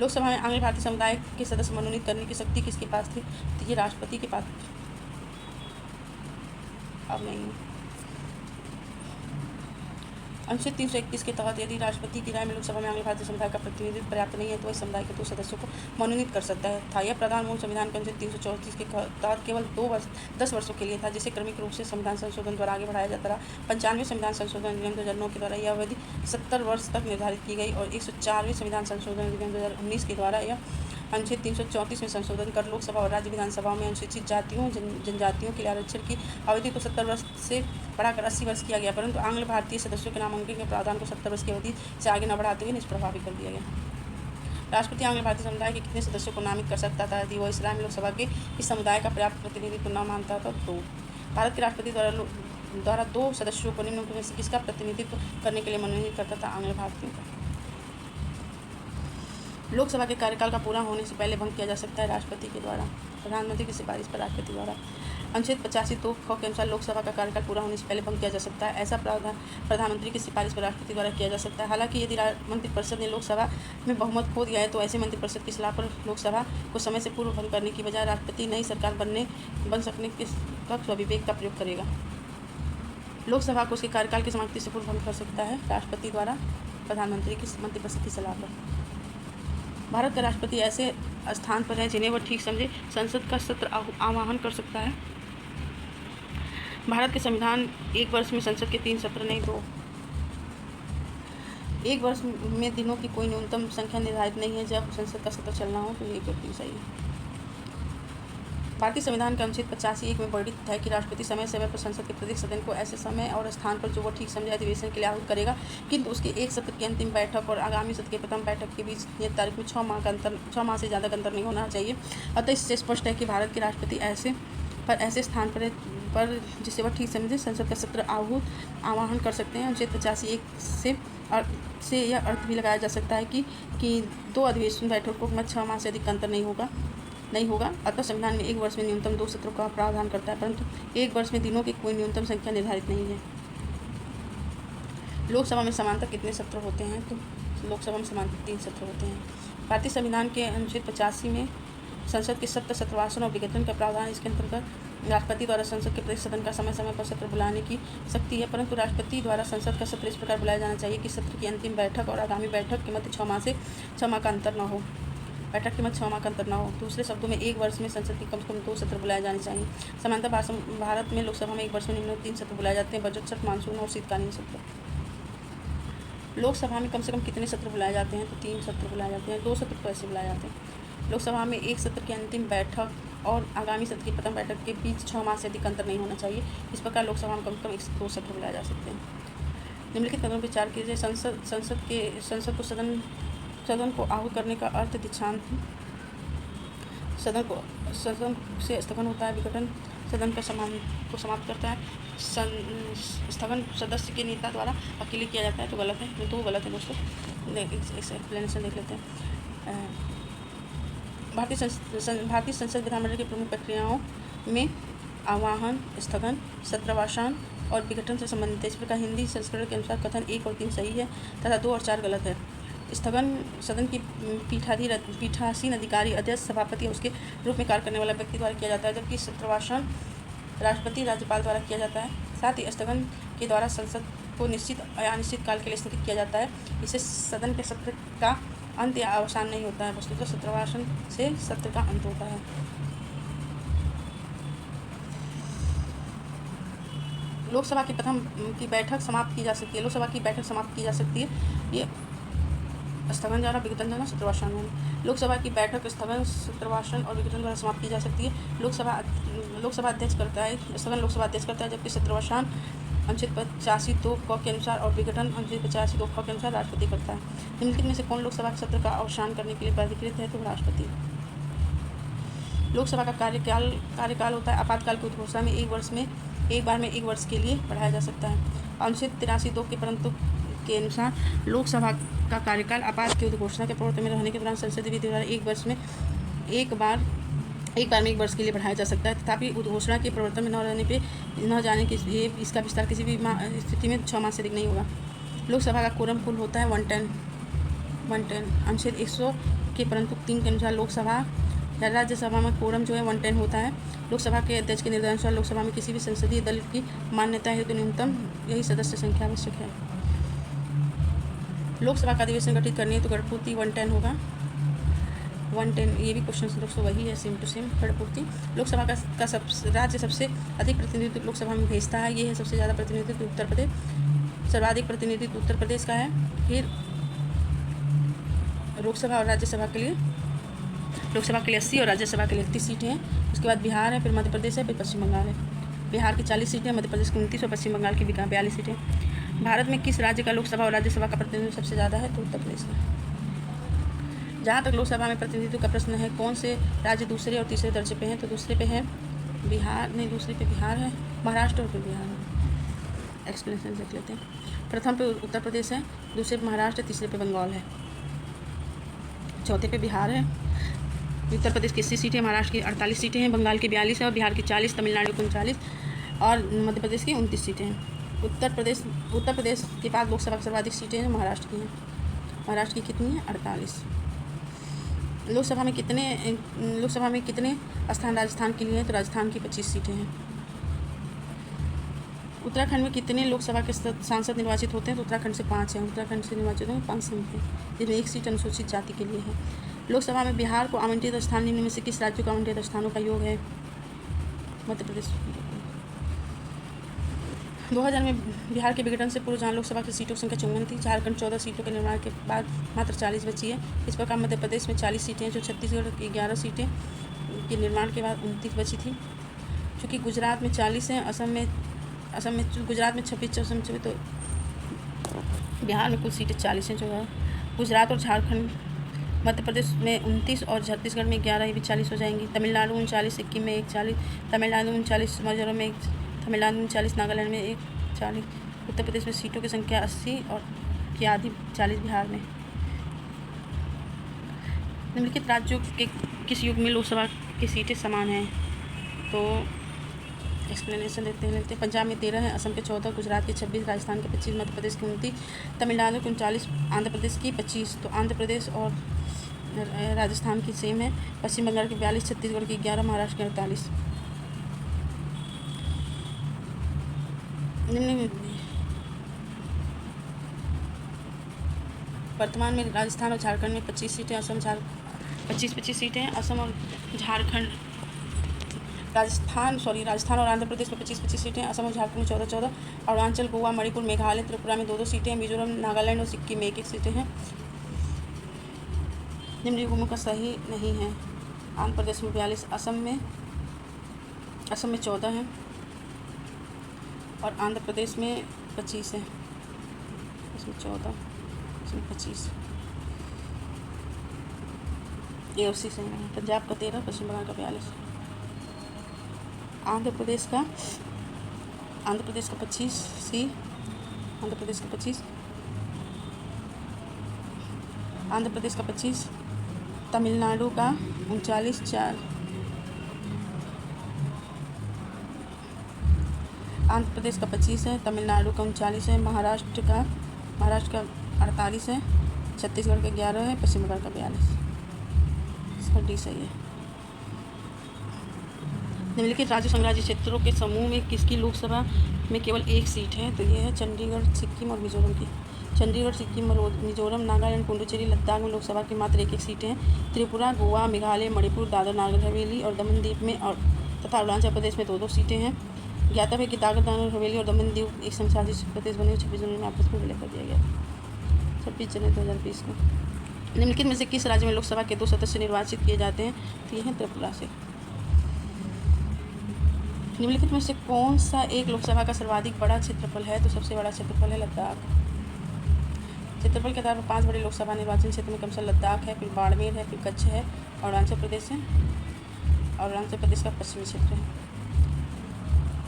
लोकसभा में आंग्ल भारतीय समुदाय के सदस्य मनोनीत करने की शक्ति किसके पास थी? तो ये राष्ट्रपति के पास अब नहीं है। अनुच्छेद 331 के तहत यदि राष्ट्रपति की राय में लोकसभा में आंग्ल भारतीय समुदाय का प्रतिनिधित्व पर्याप्त नहीं है तो इस समुदाय के 2 सदस्यों को मनोनीत कर सकता था। यह प्रावधान मूल संविधान के अनुच्छेद 334 के तहत केवल 10 वर्षों के लिए था, जिसे क्रमिक रूप से संविधान संशोधन द्वारा आगे बढ़ाया जाता रहा। 95वें संविधान संशोधन अधिनियम 2009 के द्वारा यह अवधि 70 वर्ष तक निर्धारित की गई और 104वें संविधान संशोधन अधिनियम 2019 के द्वारा यह अनुच्छेद 334 में संशोधन कर लोकसभा और राज्य विधानसभाओं में अनुसूचित जातियों जनजातियों के लिए आरक्षण की अवधि को 70 वर्ष से बढ़ाकर 80 वर्ष किया गया, परंतु आंग्ल भारतीय सदस्यों के नामांकन के प्रावधान को 70 वर्ष की अवधि से आगे न बढ़ाते हुए निष्प्रभावी कर दिया गया। राष्ट्रपति आंग्ल भारतीय समुदाय के कितने सदस्यों को नामित कर सकता था यदि वो इसराइल में लोकसभा के इस समुदाय का पर्याप्त प्रतिनिधित्व न मानता था? तो भारत के राष्ट्रपति द्वारा 2 सदस्यों को निम्न में से किसका प्रतिनिधित्व करने के लिए मनोनीत करता था? आंग्ल भारतीयों का। लोकसभा के कार्यकाल का पूरा होने से पहले भंग किया जा सकता है राष्ट्रपति के द्वारा, प्रधानमंत्री की सिफारिश पर राष्ट्रपति द्वारा। अनुच्छेद 85(2) के अनुसार लोकसभा का कार्यकाल पूरा होने से पहले भंग किया जा सकता है। ऐसा प्रावधान प्रधानमंत्री की सिफारिश पर राष्ट्रपति द्वारा किया जा सकता है। हालांकि यदि मंत्रिपरिषद ने लोकसभा में बहुमत खो दिया है तो ऐसे मंत्रिपरिषद की सलाह पर लोकसभा को समय से पूर्व भंग करने की बजाय राष्ट्रपति नई सरकार बन सकने के स्वविवेक का प्रयोग करेगा। लोकसभा को उसके कार्यकाल की समाप्ति से पूर्व भंग कर सकता है राष्ट्रपति द्वारा प्रधानमंत्री की मंत्रिपरिषद की सलाह पर। भारत का राष्ट्रपति ऐसे स्थान पर है जिन्हें वह ठीक समझे संसद का सत्र आह्वान कर सकता है। भारत के संविधान 1 वर्ष में संसद के 3 सत्र नहीं 2। 1 वर्ष में दिनों की कोई न्यूनतम संख्या निर्धारित नहीं है जब संसद का सत्र चलना हो, तो ये बिल्कुल सही है। भारतीय संविधान के अनुच्छेद 85(1) में वर्णित है कि राष्ट्रपति समय समय पर संसद के प्रत्येक सदन को ऐसे समय और स्थान पर जो वो ठीक समझे अधिवेशन के लिए आहूत करेगा, किंतु उसके एक सत्र की अंतिम बैठक और आगामी सत्र की प्रथम बैठक के बीच नियत तारीख में 6 माह से ज़्यादा का अंतर नहीं होना चाहिए। अतः इससे स्पष्ट है कि भारत के राष्ट्रपति ऐसे स्थान पर जिसे वह ठीक समझे संसद का सत्र आह्वान कर सकते हैं। अनुच्छेद 85(1) से यह अर्थ भी लगाया जा सकता है कि 2 अधिवेशन बैठकों में 6 माह से अधिक का अंतर नहीं होगा। अतः संविधान में 1 वर्ष में न्यूनतम 2 सत्रों का प्रावधान करता है, परंतु 1 वर्ष में दिनों की कोई न्यूनतम संख्या निर्धारित नहीं है। लोकसभा में समांतर कितने सत्र होते हैं? तो लोकसभा में समांतर 3 सत्र होते हैं। भारतीय संविधान के अनुच्छेद 85 में संसद के सत्रवासन और विघटन का प्रावधान। इसके अंतर्गत राष्ट्रपति द्वारा संसद के प्रत्येक सदन का समय समय पर सत्र बुलाने की शक्ति है, परंतु राष्ट्रपति द्वारा संसद का सत्र इस प्रकार बुलाया जाना चाहिए कि सत्र की अंतिम बैठक और आगामी बैठक के मध्य 6 माह का अंतर न हो। बैठक के मध्य 6 माह का अंतर न हो। दूसरे शब्दों में 1 वर्ष में संसद के कम से कम 2 सत्र बुलाए जाने चाहिए। सामान्यतः भारत में लोकसभा में 1 वर्ष में निम्न 3 सत्र बुलाए जाते हैं: बजट सत्र, मानसून और शीतकालीन सत्र। लोकसभा में कम से कम कितने सत्र बुलाए जाते हैं? तो 3 सत्र बुलाए जाते हैं। 2 सत्र तो ऐसे बुलाए जाते हैं। लोकसभा में एक सत्र की अंतिम बैठक और आगामी सत्र की प्रथम बैठक के बीच 6 माह से अधिक अंतर नहीं होना चाहिए। इस प्रकार लोकसभा में कम से कम 2 सत्र बुलाए जा सकते हैं। निम्नलिखित कदमों पर विचार कीजिए। संसद को सदन को आहूत करने का अर्थ दीक्षांत। सदन से स्थगन होता है। विघटन सदन का को समाप्त करता है। स्थगन सदस्य के नेता द्वारा अकेले किया जाता है, तो गलत है। तो गलत है दोस्तों। एक्सप्लेनेशन देख लेते हैं। भारतीय संसद विधानमंडल की प्रमुख प्रक्रियाओं में आह्वान, स्थगन, सत्रवासान और विघटन से संबंधित है। इस प्रकार हिंदी संस्करण के अनुसार कथन 1 और 3 सही है तथा 2 और 4 गलत है। स्थगन सदन की पीठासीन अधिकारी, अध्यक्ष, सभापति और उसके रूप में कार्य करने वाला व्यक्ति द्वारा किया जाता है, जबकि सत्रवासान राष्ट्रपति, राज्यपाल द्वारा किया जाता है। साथ ही स्थगन के द्वारा संसद को निश्चित या अनिश्चित काल के लिए स्थगित किया जाता है। इससे सदन के सत्र का अंत या अवसान नहीं होता है, वस्तुतः सत्रवासान से सत्र का अंत होता है। लोकसभा की प्रथम की बैठक समाप्त की जा सकती है। लोकसभा की बैठक समाप्त की जा सकती है ये स्थगन द्वारा, विघटन द्वारा, सत्रवासान द्वारा। लोकसभा की बैठक स्थगन, सत्रवासान और विघटन द्वारा समाप्त की जा सकती है। लोकसभा अध्यक्ष करता है। स्थगन लोकसभा अध्यक्ष करता है, जबकि सत्रवासान अनुच्छेद 85(2) क के अनुसार और विघटन अनुच्छेद 85(2) ख के अनुसार राष्ट्रपति करता है। निम्नलिखित में से कौन लोकसभा के सत्र का अवसान करने के लिए प्राधिकृत है? तो राष्ट्रपति। लोकसभा का कार्यकाल होता है आपातकाल की घोषणा में एक बार में 1 वर्ष के लिए बढ़ाया जा सकता है। अनुच्छेद 83(2) के परंतु के अनुसार लोकसभा का कार्यकाल आपात की उद्घोषणा के प्रवर्तन में रहने के दौरान संसदीय विधि द्वारा एक बार में 1 वर्ष के लिए बढ़ाया जा सकता है। तथापि उद्घोषणा के प्रवर्तन में न जाने के इसका विस्तार किसी भी स्थिति में 6 माह से अधिक नहीं होगा। लोकसभा का कोरम कुल होता है 110। अनुच्छेद 100 के परंतु 3 के अनुसार लोकसभा या राज्यसभा में कोरम जो है 110 होता है। लोकसभा के अध्यक्ष के निर्देशानुसार लोकसभा में किसी भी संसदीय दल की मान्यता हेतु न्यूनतम यही सदस्य संख्या आवश्यक है। लोकसभा का अधिवेशन गठित करनी है तो गणपूर्ति 110 होगा। 110 ये भी क्वेश्चन दोस्तों वही है, सेम टू सेम। गणपूर्ति लोकसभा का राज्य सबसे अधिक प्रतिनिधित्व लोकसभा में भेजता है। ये है सबसे ज़्यादा प्रतिनिधित्व उत्तर प्रदेश। सर्वाधिक प्रतिनिधित्व उत्तर प्रदेश का है। फिर लोकसभा और राज्यसभा के लिए 80 और राज्यसभा के लिए 31 सीटें हैं। उसके बाद बिहार है, फिर मध्य प्रदेश है, फिर पश्चिम बंगाल है। बिहार की 40 सीटें, मध्य प्रदेश की 29 और पश्चिम बंगाल की 42 सीटें। भारत में किस राज्य का लोकसभा और राज्यसभा का प्रतिनिधित्व सबसे ज़्यादा है? तो उत्तर प्रदेश का। जहाँ तक लोकसभा में प्रतिनिधित्व का प्रश्न है, कौन से राज्य दूसरे और तीसरे दर्जे पे हैं? तो दूसरे पे है दूसरे पे बिहार है, महाराष्ट्र और फिर बिहार है। एक्सप्लेनेशन देख लेते हैं। प्रथम पे उत्तर प्रदेश है, दूसरे पे महाराष्ट्र, तीसरे पे बंगाल है, चौथे पे बिहार है। उत्तर प्रदेश की 80 सीटें, महाराष्ट्र की 48 सीटें हैं, बंगाल की 42 है और बिहार की 40, तमिलनाडु की 39 और मध्य प्रदेश की 29 सीटें हैं। उत्तर प्रदेश के बाद लोकसभा की सर्वाधिक सीटें हैं महाराष्ट्र की हैं। महाराष्ट्र की कितनी है? 48। लोकसभा में कितने स्थान राजस्थान के लिए हैं? तो राजस्थान की 25 सीटें हैं। उत्तराखंड में कितने लोकसभा के सांसद निर्वाचित होते हैं? तो उत्तराखंड से 5 हैं। उत्तराखंड से निर्वाचित होंगे 5 संख्या, जिसमें 1 सीट अनुसूचित जाति के लिए है। लोकसभा में बिहार को आवंटित स्थान निम्न में से किस राज्य को आवंटित स्थानों का योग है? मध्य प्रदेश। 2000 में बिहार के विघटन से पूर्व जहाँ लोकसभा की सीटों की संख्या 54 थी, झारखंड 14 सीटों के निर्माण के बाद मात्र 40 बची है। इस प्रकार मध्य प्रदेश में 40 सीटें हैं, जो छत्तीसगढ़ की 11 सीटें के निर्माण के बाद 29 बची थी। चूँकि गुजरात में 40 हैं, असम में गुजरात में 26, असम में 26, तो बिहार में कुल सीटें 40 हैं। जो है गुजरात और झारखंड, मध्य प्रदेश में 29 और छत्तीसगढ़ में 11, ये भी 40 हो जाएंगी। तमिलनाडु 39, सिक्किम में 40, तमिलनाडु 39, मिजोरम में तमिलनाडु 40, नागालैंड में 40। उत्तर प्रदेश में सीटों की संख्या 80 और की आधी 40 बिहार में। निम्नलिखित राज्यों के किस युग में लोकसभा की सीटें समान हैं? तो एक्सप्लेनेशन देते हैं। पंजाब में 13 है, असम के 14, गुजरात के 26, राजस्थान के 25, मध्य प्रदेश के 29, तमिलनाडु के 39, आंध्र प्रदेश की 25। तो आंध्र प्रदेश और राजस्थान की सेम है। पश्चिम बंगाल की 42, छत्तीसगढ़ की 11, महाराष्ट्र की 48। वर्तमान में राजस्थान और झारखंड में 25 सीटें, 25 सीटें हैं। असम और झारखंड राजस्थान और आंध्र प्रदेश में 25-25 सीटें, असम और झारखंड में 14-14, अरुणाचल, गोवा, मणिपुर, मेघालय, त्रिपुरा में 2-2 सीटें, मिजोरम, नागालैंड और सिक्किम में 1-1 सीटें हैं। निम्नलिखित का सही नहीं है। आंध्र प्रदेश में 42, असम में 14 हैं और आंध्र प्रदेश में 25 है, इसमें 14, इसमें 25। ये उसी से है। पंजाब का 13, पश्चिम बंगाल का 42, आंध्र प्रदेश का 25 सी, आंध्र प्रदेश का 25, आंध्र प्रदेश का 25, तमिलनाडु का 39-4, आंध्र प्रदेश का 25 है, तमिलनाडु का 39 है, महाराष्ट्र का 48 है, छत्तीसगढ़ का 11 है, पश्चिम बंगाल का 42। इसका डी सही है। निम्नलिखित राज्य संघराज्य क्षेत्रों के समूह में किसकी लोकसभा में केवल 1 सीट है? तो ये है चंडीगढ़, सिक्किम और मिजोरम की। चंडीगढ़, सिक्किम और मिजोरम, नागालैंड, पुडुचेरी, लद्दाख में लोकसभा की मात्र 1-1 सीटें हैं। त्रिपुरा, गोवा, मेघालय, मणिपुर, दादर नगर हवेली और दमन द्वीप में और तथा अरुणाचल प्रदेश में 2-2 सीटें हैं। ज्ञातव्य है कि दादर नगर हवेली और दमन द्वीप एक संघशासित प्रदेश बने 26 जनवरी में आपस में विलय कर दिया गया, 26 जनवरी 2020 को। निम्नलिखित में से किस राज्य में लोकसभा के 2 सदस्य निर्वाचित किए जाते हैं? तो ये हैं त्रिपुरा से। निम्नलिखित में से कौन सा एक लोकसभा का सर्वाधिक बड़ा क्षेत्रफल है? तो सबसे बड़ा क्षेत्रफल है लद्दाख। क्षेत्रफल के आधार पर 5 बड़े लोकसभा निर्वाचन क्षेत्र में क्रमशः लद्दाख है, फिर बाड़मेर है, फिर कच्छ है, और अरुणाचल प्रदेश है, और अरुणाचल प्रदेश का पश्चिमी क्षेत्र है।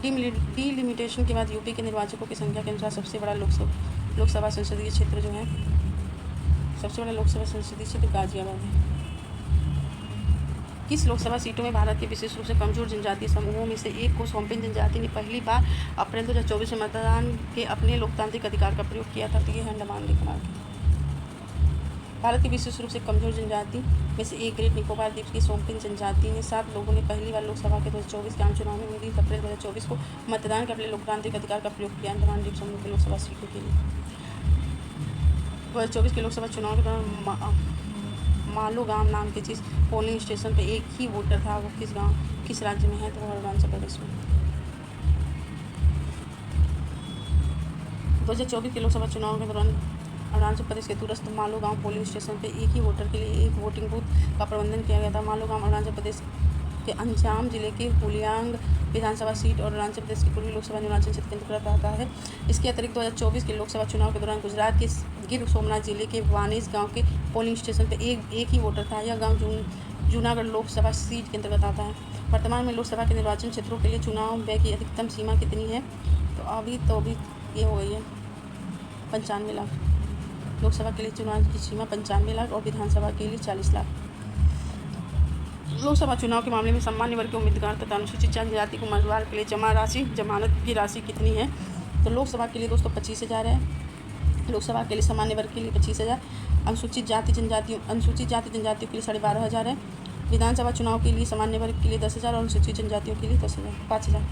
डिलिमिटेशन के बाद यूपी के निर्वाचकों की संख्या के अनुसार सबसे बड़ा लोकसभा संसदीय क्षेत्र जो है, सबसे बड़ा लोकसभा संसदीय क्षेत्र गाजियाबाद है। किस लोकसभा सीटों में भारत के विशेष रूप से कमजोर जनजातीय समूहों में से एक को सोम्पेन जनजाति ने पहली बार अप्रैल 2024 में मतदान के अपने लोकतांत्रिक अधिकार का प्रयोग किया था? तो ये है अंडमान निकोबार के। भारत के विशेष रूप से कमजोर जनजाति में से एक ग्रेट निकोबार द्वीप की सोम्पेन जनजाति ने 7 लोगों ने पहली बार लोकसभा के 2024 के आम चुनाव में 19 अप्रैल 2024 को मतदान के अपने लोकतांत्रिक अधिकार का प्रयोग किया। अंडमान द्वीप समूह की लोकसभा सीटों के लिए 2024 के लोकसभा चुनाव के दौरान मालोगाम नाम के जिस पोलिंग स्टेशन पे एक ही वोटर था, वो किस राज्य में है? तो वो अरुणाचल प्रदेश में। 2024 के लोकसभा चुनाव के दौरान अरुणाचल प्रदेश के दूरस्थ मालोगाम पोलिंग स्टेशन पे एक ही वोटर के लिए एक वोटिंग बूथ का प्रबंधन किया गया था। मालोगाम अरुणाचल प्रदेश के अंजाम जिले के हुलियांग विधानसभा सीट और अरुणाचल प्रदेश के पूर्वी लोकसभा निर्वाचन क्षेत्र के अंतर्गत आता है। इसके अतिरिक्त 2024 के लोकसभा चुनाव के दौरान गुजरात के गिर सोमनाथ जिले के वानेस गांव के पोलिंग स्टेशन पर एक ही वोटर था। यह गांव जूनागढ़ लोकसभा सीट के अंतर्गत आता है। वर्तमान में लोकसभा के निर्वाचन क्षेत्रों के लिए चुनाव व्यय की अधिकतम सीमा कितनी है? तो अभी ये हो गई है 95 लाख। लोकसभा के लिए चुनाव की सीमा 95 लाख और विधानसभा के लिए 40 लाख। लोकसभा चुनाव के मामले में सामान्य वर्ग के उम्मीदवार तथा अनुसूचित जनजाति को उम्मीदवार के लिए जमानत की राशि कितनी है? तो लोकसभा के लिए दोस्तों 25,000 है। लोकसभा के लिए सामान्य वर्ग के लिए 25,000, अनुसूचित जाति जनजातियों के लिए 12,500 है। विधानसभा चुनाव के लिए सामान्य वर्ग के लिए 10,000 और अनुसूचित जनजातियों के लिए 5,000।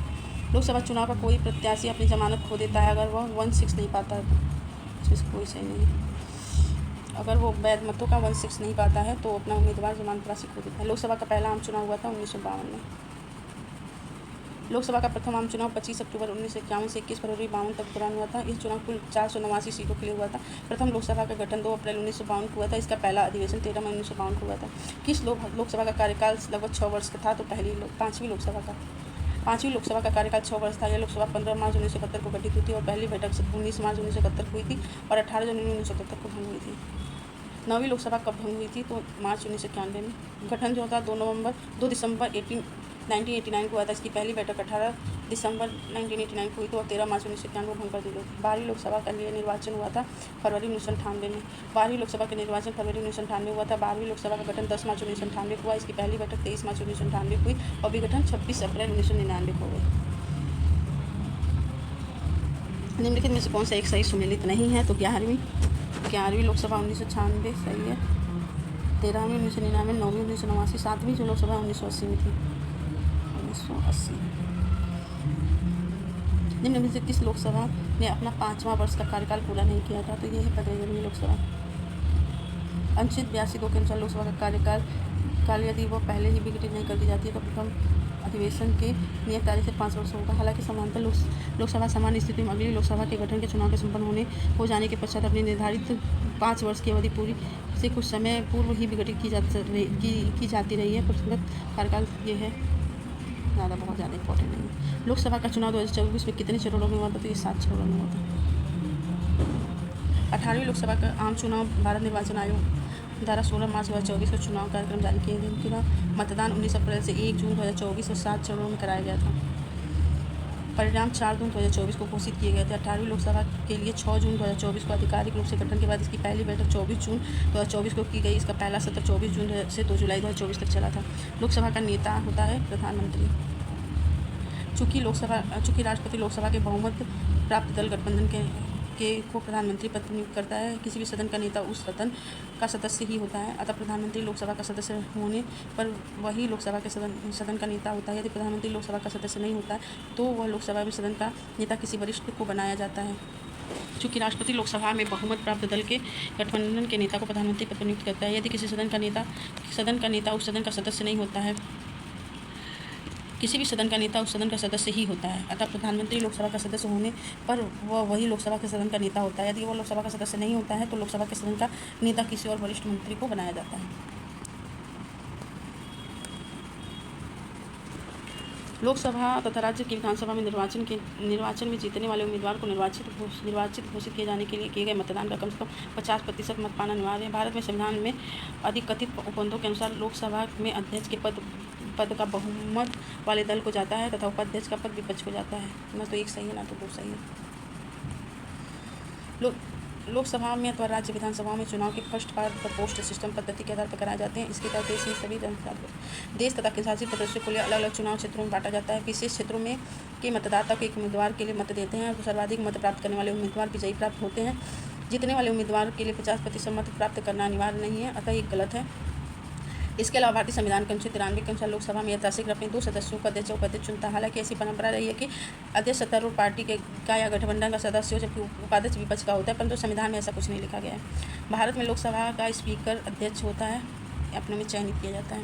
लोकसभा चुनाव का कोई प्रत्याशी अपनी जमानत खो देता है अगर वह 1/6 नहीं पाता है, तो इसमें कोई सही नहीं है। अगर वो वैध मतों का 1/6 नहीं पाता है तो अपना उम्मीदवार जमानत राशि खो देता है। लोकसभा का पहला आम चुनाव हुआ था 1952 में। लोकसभा का प्रथम आम चुनाव 25 अक्टूबर 1951 से 21 फरवरी 52 तक दौरान हुआ था। इस चुनाव कुल 489 सीटों के लिए हुआ था। प्रथम लोकसभा का गठन 2 अप्रैल 1952 को हुआ था। इसका पहला अधिवेशन 13 मई 1952 को हुआ था। किस लोकसभा का कार्यकाल लगभग 6 वर्ष का था? तो पाँचवीं लोकसभा का कार्यकाल 6 वर्ष था। यह लोकसभा 15 मार्च 1971 को गठित हुई थी और पहली बैठक 19 मार्च 1971 को हुई थी और 18 जनवरी 1971 को भंग हुई थी। 9वीं लोकसभा कब भंग हुई थी? तो मार्च 1991 में। गठन जो था 2 दिसंबर 1989 को हुआ था। इसकी पहली बैठक 18 दिसंबर 1989 को हुई थी और 13 मार्च 1991 को भंग कर दी गई थी। 12वीं लोकसभा का लिए निर्वाचन हुआ था फरवरी 1998 में। 12वीं लोकसभा का निर्वाचन फरवरी 1998 हुआ था। 12वीं लोकसभा का गठन 10 मार्च 1998 को हुआ। इसकी पहली बैठक 23 मार्च 1998 को हुई और विघटन 26 अप्रैल 1999 को हुई। निम्नलिखित में से कौन सा एक सही सुमेलित नहीं है? तो 11वीं लोकसभा 1996 सही है। 13वीं 1999, 9वीं 1989, 7वीं जो लोकसभा 1980 में थी 1980। निम्न में से किस लोकसभा ने अपना 5वां वर्ष का कार्यकाल पूरा नहीं किया था? तो ये है 15वीं लोकसभा। अनुच्छेद 82(2) के अनुसार लोकसभा का कार्यकाल यदि वह पहले ही विघटित नहीं कर दी जाती है तो प्रथम अधिवेशन के नियत तारीख से 5 वर्ष होगा। हालांकि समानांतर लोकसभा सामान्य स्थिति में अगली लोकसभा के गठन के चुनाव के संपन्न हो जाने के पश्चात अपनी निर्धारित 5 वर्ष की अवधि पूरी से कुछ समय पूर्व ही विघटित की जाती रही है। प्रसंगत कार्यकाल ये है, ज़्यादा बहुत ज़्यादा इंपॉर्टेंट नहीं है। लोकसभा का चुनाव 2024 में कितने चरणों में हुआ था? तो ये 7 चरणों में हुआ था। 18वीं लोकसभा का आम चुनाव भारत निर्वाचन आयोग द्वारा 16 मार्च 2024 को चुनाव कार्यक्रम जारी किए गए थे। मतदान 19 अप्रैल से 1 जून 2024 को 7 चरणों में कराया गया था। परिणाम 4 जून 2024 को घोषित किए गए थे। 18वीं लोकसभा के लिए 6 जून 2024 को आधिकारिक रूप से गठन के बाद इसकी पहली बैठक 24 जून 2024 को की गई। इसका पहला सत्र 24 जून से 2 जुलाई 2024 तक चला था। लोकसभा का नेता होता है प्रधानमंत्री। चूँकि राष्ट्रपति लोकसभा के बहुमत प्राप्त दल गठबंधन को प्रधानमंत्री पद नियुक्त करता है। किसी भी सदन का नेता उस सदन का सदस्य ही होता है। अतः प्रधानमंत्री लोकसभा का सदस्य होने पर वही लोकसभा के सदन का नेता होता है। यदि प्रधानमंत्री लोकसभा का सदस्य नहीं होता है तो वह लोकसभा में सदन का नेता किसी वरिष्ठ को बनाया जाता है। चूँकि राष्ट्रपति लोकसभा में बहुमत प्राप्त दल के गठबंधन के नेता को प्रधानमंत्री पद पर नियुक्त करता है। यदि किसी सदन का नेता उस सदन का सदस्य नहीं होता है, किसी भी सदन का नेता उस सदन का सदस्य ही होता है। अतः प्रधानमंत्री लोकसभा का सदस्य होने पर वह वही लोकसभा के सदन का नेता होता है। यदि वह लोकसभा का सदस्य नहीं होता है तो लोकसभा के सदन का नेता किसी और वरिष्ठ मंत्री को बनाया जाता है। लोकसभा तथा राज्य की विधानसभा में निर्वाचन में जीतने वाले उम्मीदवार को निर्वाचित घोषित किए जाने के लिए किए गए मतदान का कम से कम 50% मत पाना अनिवार्य है। भारत में संविधान में अधिकथित उपबंधों के अनुसार लोकसभा में अध्यक्ष के पद का बहुमत वाले दल को जाता है तथा उपाध्यक्ष का पद विपक्ष को जाता है। ना तो एक सही है ना तो 2 सही है। लोकसभा में अथवा राज्य विधानसभाओं में चुनाव के फर्स्ट पोस्ट सिस्टम पद्धति के आधार पर कराए जाते हैं। इसके तहत देश में सभी देश तथा केंद्रशासित प्रदेशों को लिए अलग अलग चुनाव क्षेत्रों में बांटा जाता है। विशेष क्षेत्रों में के मतदाता को एक उम्मीदवार के लिए मत देते हैं तो सर्वाधिक मत प्राप्त करने वाले उम्मीदवार विजयी प्राप्त होते हैं। जीतने वाले उम्मीदवार के लिए 50% मत प्राप्त करना अनिवार्य नहीं है, अतः ये गलत है। इसके अलावा भारतीय संविधान के अनुच्छेद 93 के अनुसार लोकसभा में यथाशीघ्र अपने 2 सदस्यों को अध्यक्ष उपाध्यक्ष चुनता है। हालांकि ऐसी परंपरा रही है कि अध्यक्ष सत्तारूढ़ पार्टी का या गठबंधन का सदस्य हो जबकि उपाध्यक्ष विपक्ष का होता है, परंतु संविधान में ऐसा कुछ नहीं लिखा गया है। भारत में लोकसभा का स्पीकर अध्यक्ष होता है, अपने में चयनित किया जाता है।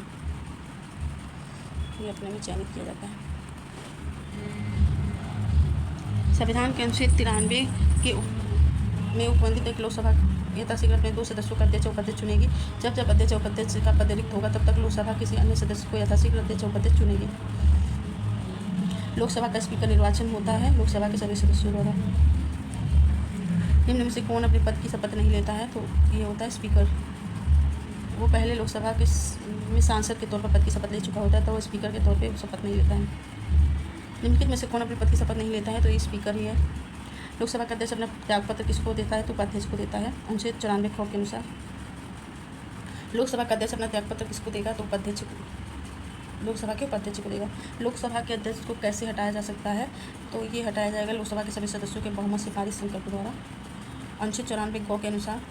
संविधान के अनुच्छेद 93 में उपबंधित एक लोकसभा यथाशीघ्र अपने 2 सदस्यों का अध्यक्ष उपाध्यक्ष चुनेगी। जब अध्यक्ष उपाध्यक्ष का पद रिक्त होगा तब तक लोकसभा किसी अन्य सदस्य को यथाशीघ्र अध्यक्ष उपाध्यक्ष चुनेगी। लोकसभा का स्पीकर निर्वाचन होता है लोकसभा के सभी सदस्यों द्वारा। निम्न में से कौन अपने पद की शपथ नहीं लेता है? तो ये होता है स्पीकर। वो पहले लोकसभा में सांसद के तौर पर पद की शपथ ले चुका होता है तो वो स्पीकर के तौर पर शपथ नहीं लेता है। निम्नलिखित में से कौन अपने पद की शपथ नहीं लेता है? तो ये स्पीकर ही है। लोकसभा का अध्यक्ष अपना त्यागपत्र किसको देता है? तो उपाध्यक्ष को देता है। अनुच्छेद 94 ख के अनुसार लोकसभा का अध्यक्ष अपना त्यागपत्र किसको देगा? तो लोकसभा के उपाध्यक्ष को देगा। लोकसभा के अध्यक्ष को कैसे हटाया जा सकता है? तो ये हटाया जाएगा लोकसभा के सभी सदस्यों के बहुमत से पारित संकल्प द्वारा। अनुच्छेद 94 ग के अनुसार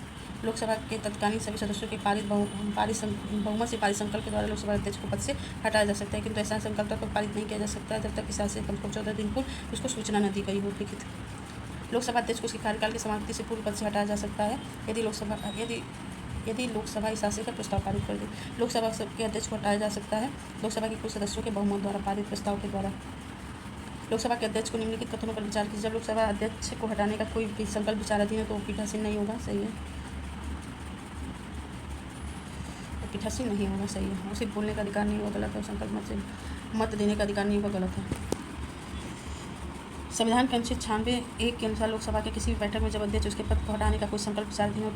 लोकसभा के तत्कालीन सभी सदस्यों के बहुमत से पारित संकल्प के द्वारा लोकसभा अध्यक्ष को पद से हटाया जा सकता है, किंतु ऐसा संकल्प तक पारित नहीं किया जा सकता जब तक इस से कम से कम 14 दिन पूर्व उसको सूचना न दी गई हो लिखित। लोकसभा अध्यक्ष को उसके कार्यकाल की समाप्ति से पूर्व पद से हटाया जा सकता है यदि लोकसभा इस आशय का प्रस्ताव पारित कर दे। लोकसभा के अध्यक्ष को हटाया जा सकता है लोकसभा के कुल सदस्यों के बहुमत द्वारा पारित प्रस्ताव के द्वारा। लोकसभा के अध्यक्ष को निम्नलिखित कथनों पर विचार कीजिए। जब लोकसभा अध्यक्ष को हटाने का कोई भी संकल्प विचाराधीन है तो पीठासीन नहीं होगा, सही है। पीठासीन नहीं होगा, सही है। उसे बोलने का अधिकार नहीं होगा, गलत है। संकल्प मत देने का अधिकार नहीं होगा, गलत है। संविधान के अनुच्छेद 96(1) के अनुसार लोकसभा के किसी भी बैठक में जब अध्यक्ष उसके पद को हटाने का कोई संकल्प विचाराधीन हो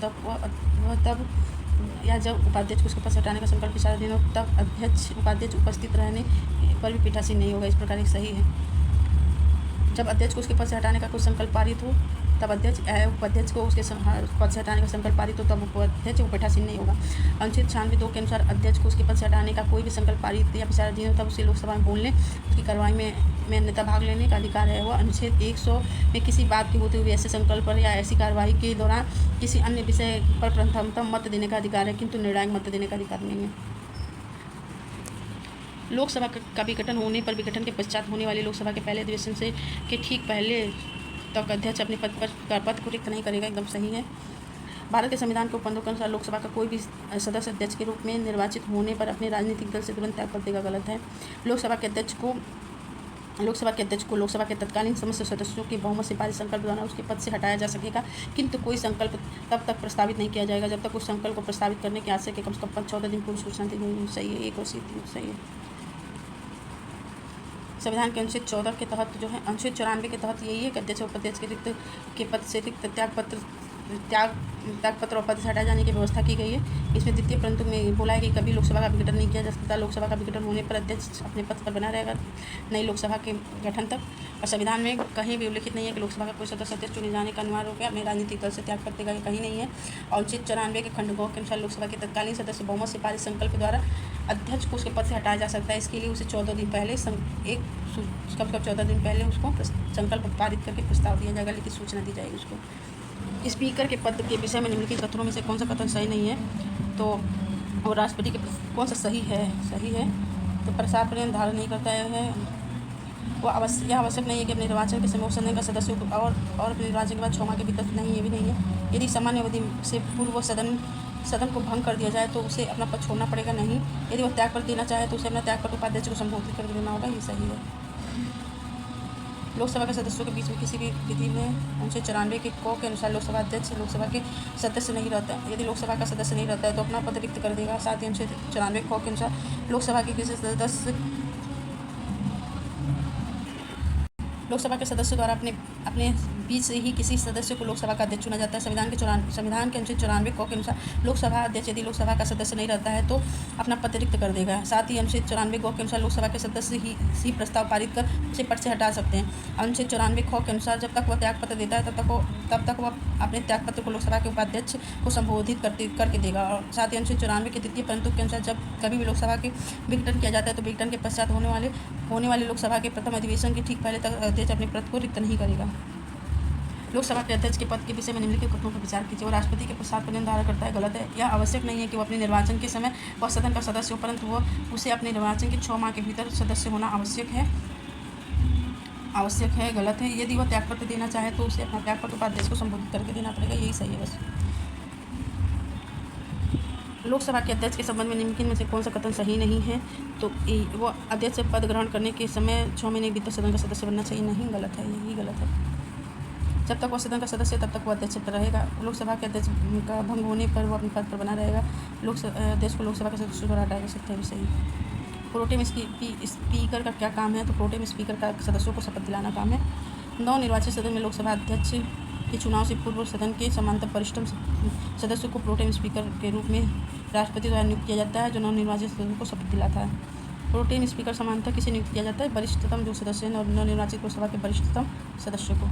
तब या जब उपाध्यक्ष को उसके पद से हटाने का संकल्प विचाराधीन हो तब अध्यक्ष उपाध्यक्ष उपस्थित रहने पर भी पीठासीन नहीं होगा। इस प्रकार एक सही है। जब अध्यक्ष को उसके पद से हटाने का कोई संकल्प पारित हो तब उपाध्यक्ष को उसके पद से हटाने का संकल्प पारित हो तब उपाध्यक्ष पीठासीन नहीं होगा। अनुच्छेद 96(2) के अनुसार अध्यक्ष को उसके पद से हटाने का कोई भी संकल्प पारित या विचाराधीन हो तब उसे लोकसभा में बोलने उसकी कार्रवाई में अन्यथा भाग लेने का अधिकार है। वह अनुच्छेद 100 में किसी बात के होते हुए ऐसे संकल्प पर या ऐसी कार्रवाई के दौरान किसी अन्य विषय पर प्रथमतः मत देने का अधिकार है, किंतु निर्णायक मत देने का अधिकार नहीं है। लोकसभा का विघटन होने पर विघटन के पश्चात होने वाली लोकसभा के पहले अधिवेशन के ठीक पहले तक अध्यक्ष अपने पद को रिक्त नहीं करेगा, एकदम सही है। भारत के संविधान के उपबंधों के अनुसार लोकसभा का कोई भी सदस्य अध्यक्ष के रूप में निर्वाचित होने पर अपने राजनीतिक दल से तुरंत त्यागपत्र देगा। गलत है। लोकसभा के अध्यक्ष को लोकसभा के तत्कालीन समस्त सदस्यों के बहुमत से पारित संकल्प द्वारा उसके पद से हटाया जा सकेगा, किंतु कोई संकल्प तब तक प्रस्तावित नहीं किया जाएगा जब तक उस संकल्प को प्रस्तावित करने के आशय के कम से कम 14 दिन पूर्व सूचना दी गई। सही है। 1 और C सही है। संविधान के अनुच्छेद 14 के तहत जो है, अनुच्छेद 94 के तहत यही है कि अध्यक्ष और उपाध्यक्ष के पद से रिक्त त्यागपत्र और पद से हटाए जाने की व्यवस्था की गई है। इसमें द्वितीय परंतु में बोला है कि कभी लोकसभा का विघटन नहीं किया जा सकता। लोकसभा का विघटन होने पर अध्यक्ष अपने पद पर बना रहेगा नई लोकसभा के गठन तक। और संविधान में कहीं भी उल्लिखित नहीं है कि लोकसभा का कोई सदस्य अध्यक्ष चुने जाने का अनिवार्य हो गया अपने राजनीतिक दल से त्याग करते गए, कहीं नहीं है। और अनुच्छेद 94 के खंड 2 के अनुसार लोकसभा के तत्कालीन सदस्य बहुमत से पारित संकल्प द्वारा अध्यक्ष को उसके पद से हटाया जा सकता है। इसके लिए उसे 14 दिन पहले कम से कम 14 दिन पहले उसको संकल्प पारित करके प्रस्ताव दिया जाएगा, लिखित सूचना दी जाएगी उसको। स्पीकर के पद के विषय में निम्नलिखित कथनों में से कौन सा कथन सही नहीं है? तो और राष्ट्रपति के कौन सा सही है? तो प्रसार पर धारण नहीं करता है। वो आवश्यक नहीं है कि अपने निर्वाचन के समय सदन का सदस्य को और अपने निर्वाचन के बाद 6 माह के भीतर नहीं, ये भी नहीं है। यदि सामान्य अवधि से पूर्व सदन को भंग कर दिया जाए तो उसे अपना पद छोड़ना पड़ेगा नहीं। यदि वह त्यागपत्र देना चाहे तो उसे अपना त्यागपत्र उपाध्यक्ष को संबोधित कर देना होगा, ये सही है। लोकसभा के सदस्यों के बीच में किसी भी विधि में अनुच्छेद 94 के क के अनुसार लोकसभा अध्यक्ष लोकसभा के सदस्य नहीं रहता है। यदि लोकसभा का सदस्य नहीं रहता है तो अपना पद रिक्त कर देगा। साथ ही अनुच्छेद 94 क के अनुसार लोकसभा के किसी लोकसभा के सदस्य द्वारा अपने बीच से ही किसी सदस्य को लोकसभा का अध्यक्ष चुना जाता है। संविधान के अनुच्छेद 94 क के अनुसार लोकसभा अध्यक्ष यदि लोकसभा का सदस्य नहीं रहता है तो अपना पद रिक्त कर देगा। साथ ही अनुच्छेद 94 ग के अनुसार लोकसभा के सदस्य ही प्रस्ताव पारित कर उसे पद से हटा सकते हैं। अनुच्छेद 94 ख के अनुसार जब तक वह त्यागपत्र देता है तब तक वह अपने त्यागपत्र को लोकसभा के उपाध्यक्ष को संबोधित करके देगा। और साथ ही अनुच्छेद 94 के द्वितीय परंतु के अनुसार जब कभी भी लोकसभा के विघटन किया जाता है तो विघटन के पश्चात होने वाले लोकसभा के प्रथम अधिवेशन के ठीक पहले तक अध्यक्ष अपने पद को रिक्त नहीं करेगा। लोकसभा के अध्यक्ष के पद के विषय में निम्नलिखित कथनों पर विचार कीजिए। वो राष्ट्रपति के प्रसाद पर निर्धारण करता है। गलत है। यह आवश्यक नहीं है कि वो अपने निर्वाचन के समय वह सदन का सदस्य हो, परंतु वह उसे अपने निर्वाचन के 6 माह के भीतर सदस्य होना आवश्यक है। गलत है। यदि वह त्यागपत्र देना चाहे तो उसे अपना त्यागपत्र उपाध्यक्ष को संबोधित करके देना पड़ेगा, यही सही है बस। लोकसभा के अध्यक्ष के संबंध में निम्नलिखित में से कौन सा कथन सही नहीं है? तो वो अध्यक्ष पद ग्रहण करने के समय 6 महीने के भीतर सदन का सदस्य बनना चाहिए, नहीं, गलत है, यही गलत है। जब तक वह सदन का सदस्य तब तक वह अध्यक्ष पर रहेगा। लोकसभा के अध्यक्ष का भंग होने पर वह अपने पद पर बना रहेगा। अध्यक्ष को लोकसभा के सदस्य द्वारा हटाया जा सकता है, भी सही। प्रोटेम स्पीकर का क्या काम है? तो प्रोटेम स्पीकर का सदस्यों को शपथ दिलाना काम है। नवनिर्वाचित सदन में लोकसभा अध्यक्ष के चुनाव से पूर्व सदन के समांतर वरिष्ठतम सदस्यों को प्रोटेम स्पीकर के रूप में राष्ट्रपति द्वारा नियुक्त किया जाता है, जो नवनिर्वाचित सदन को शपथ दिलाता है। प्रोटेम स्पीकर समांतर किसे नियुक्त किया जाता है? वरिष्ठतम जो सदस्य है नवनिर्वाचित लोकसभा के वरिष्ठतम सदस्यों को।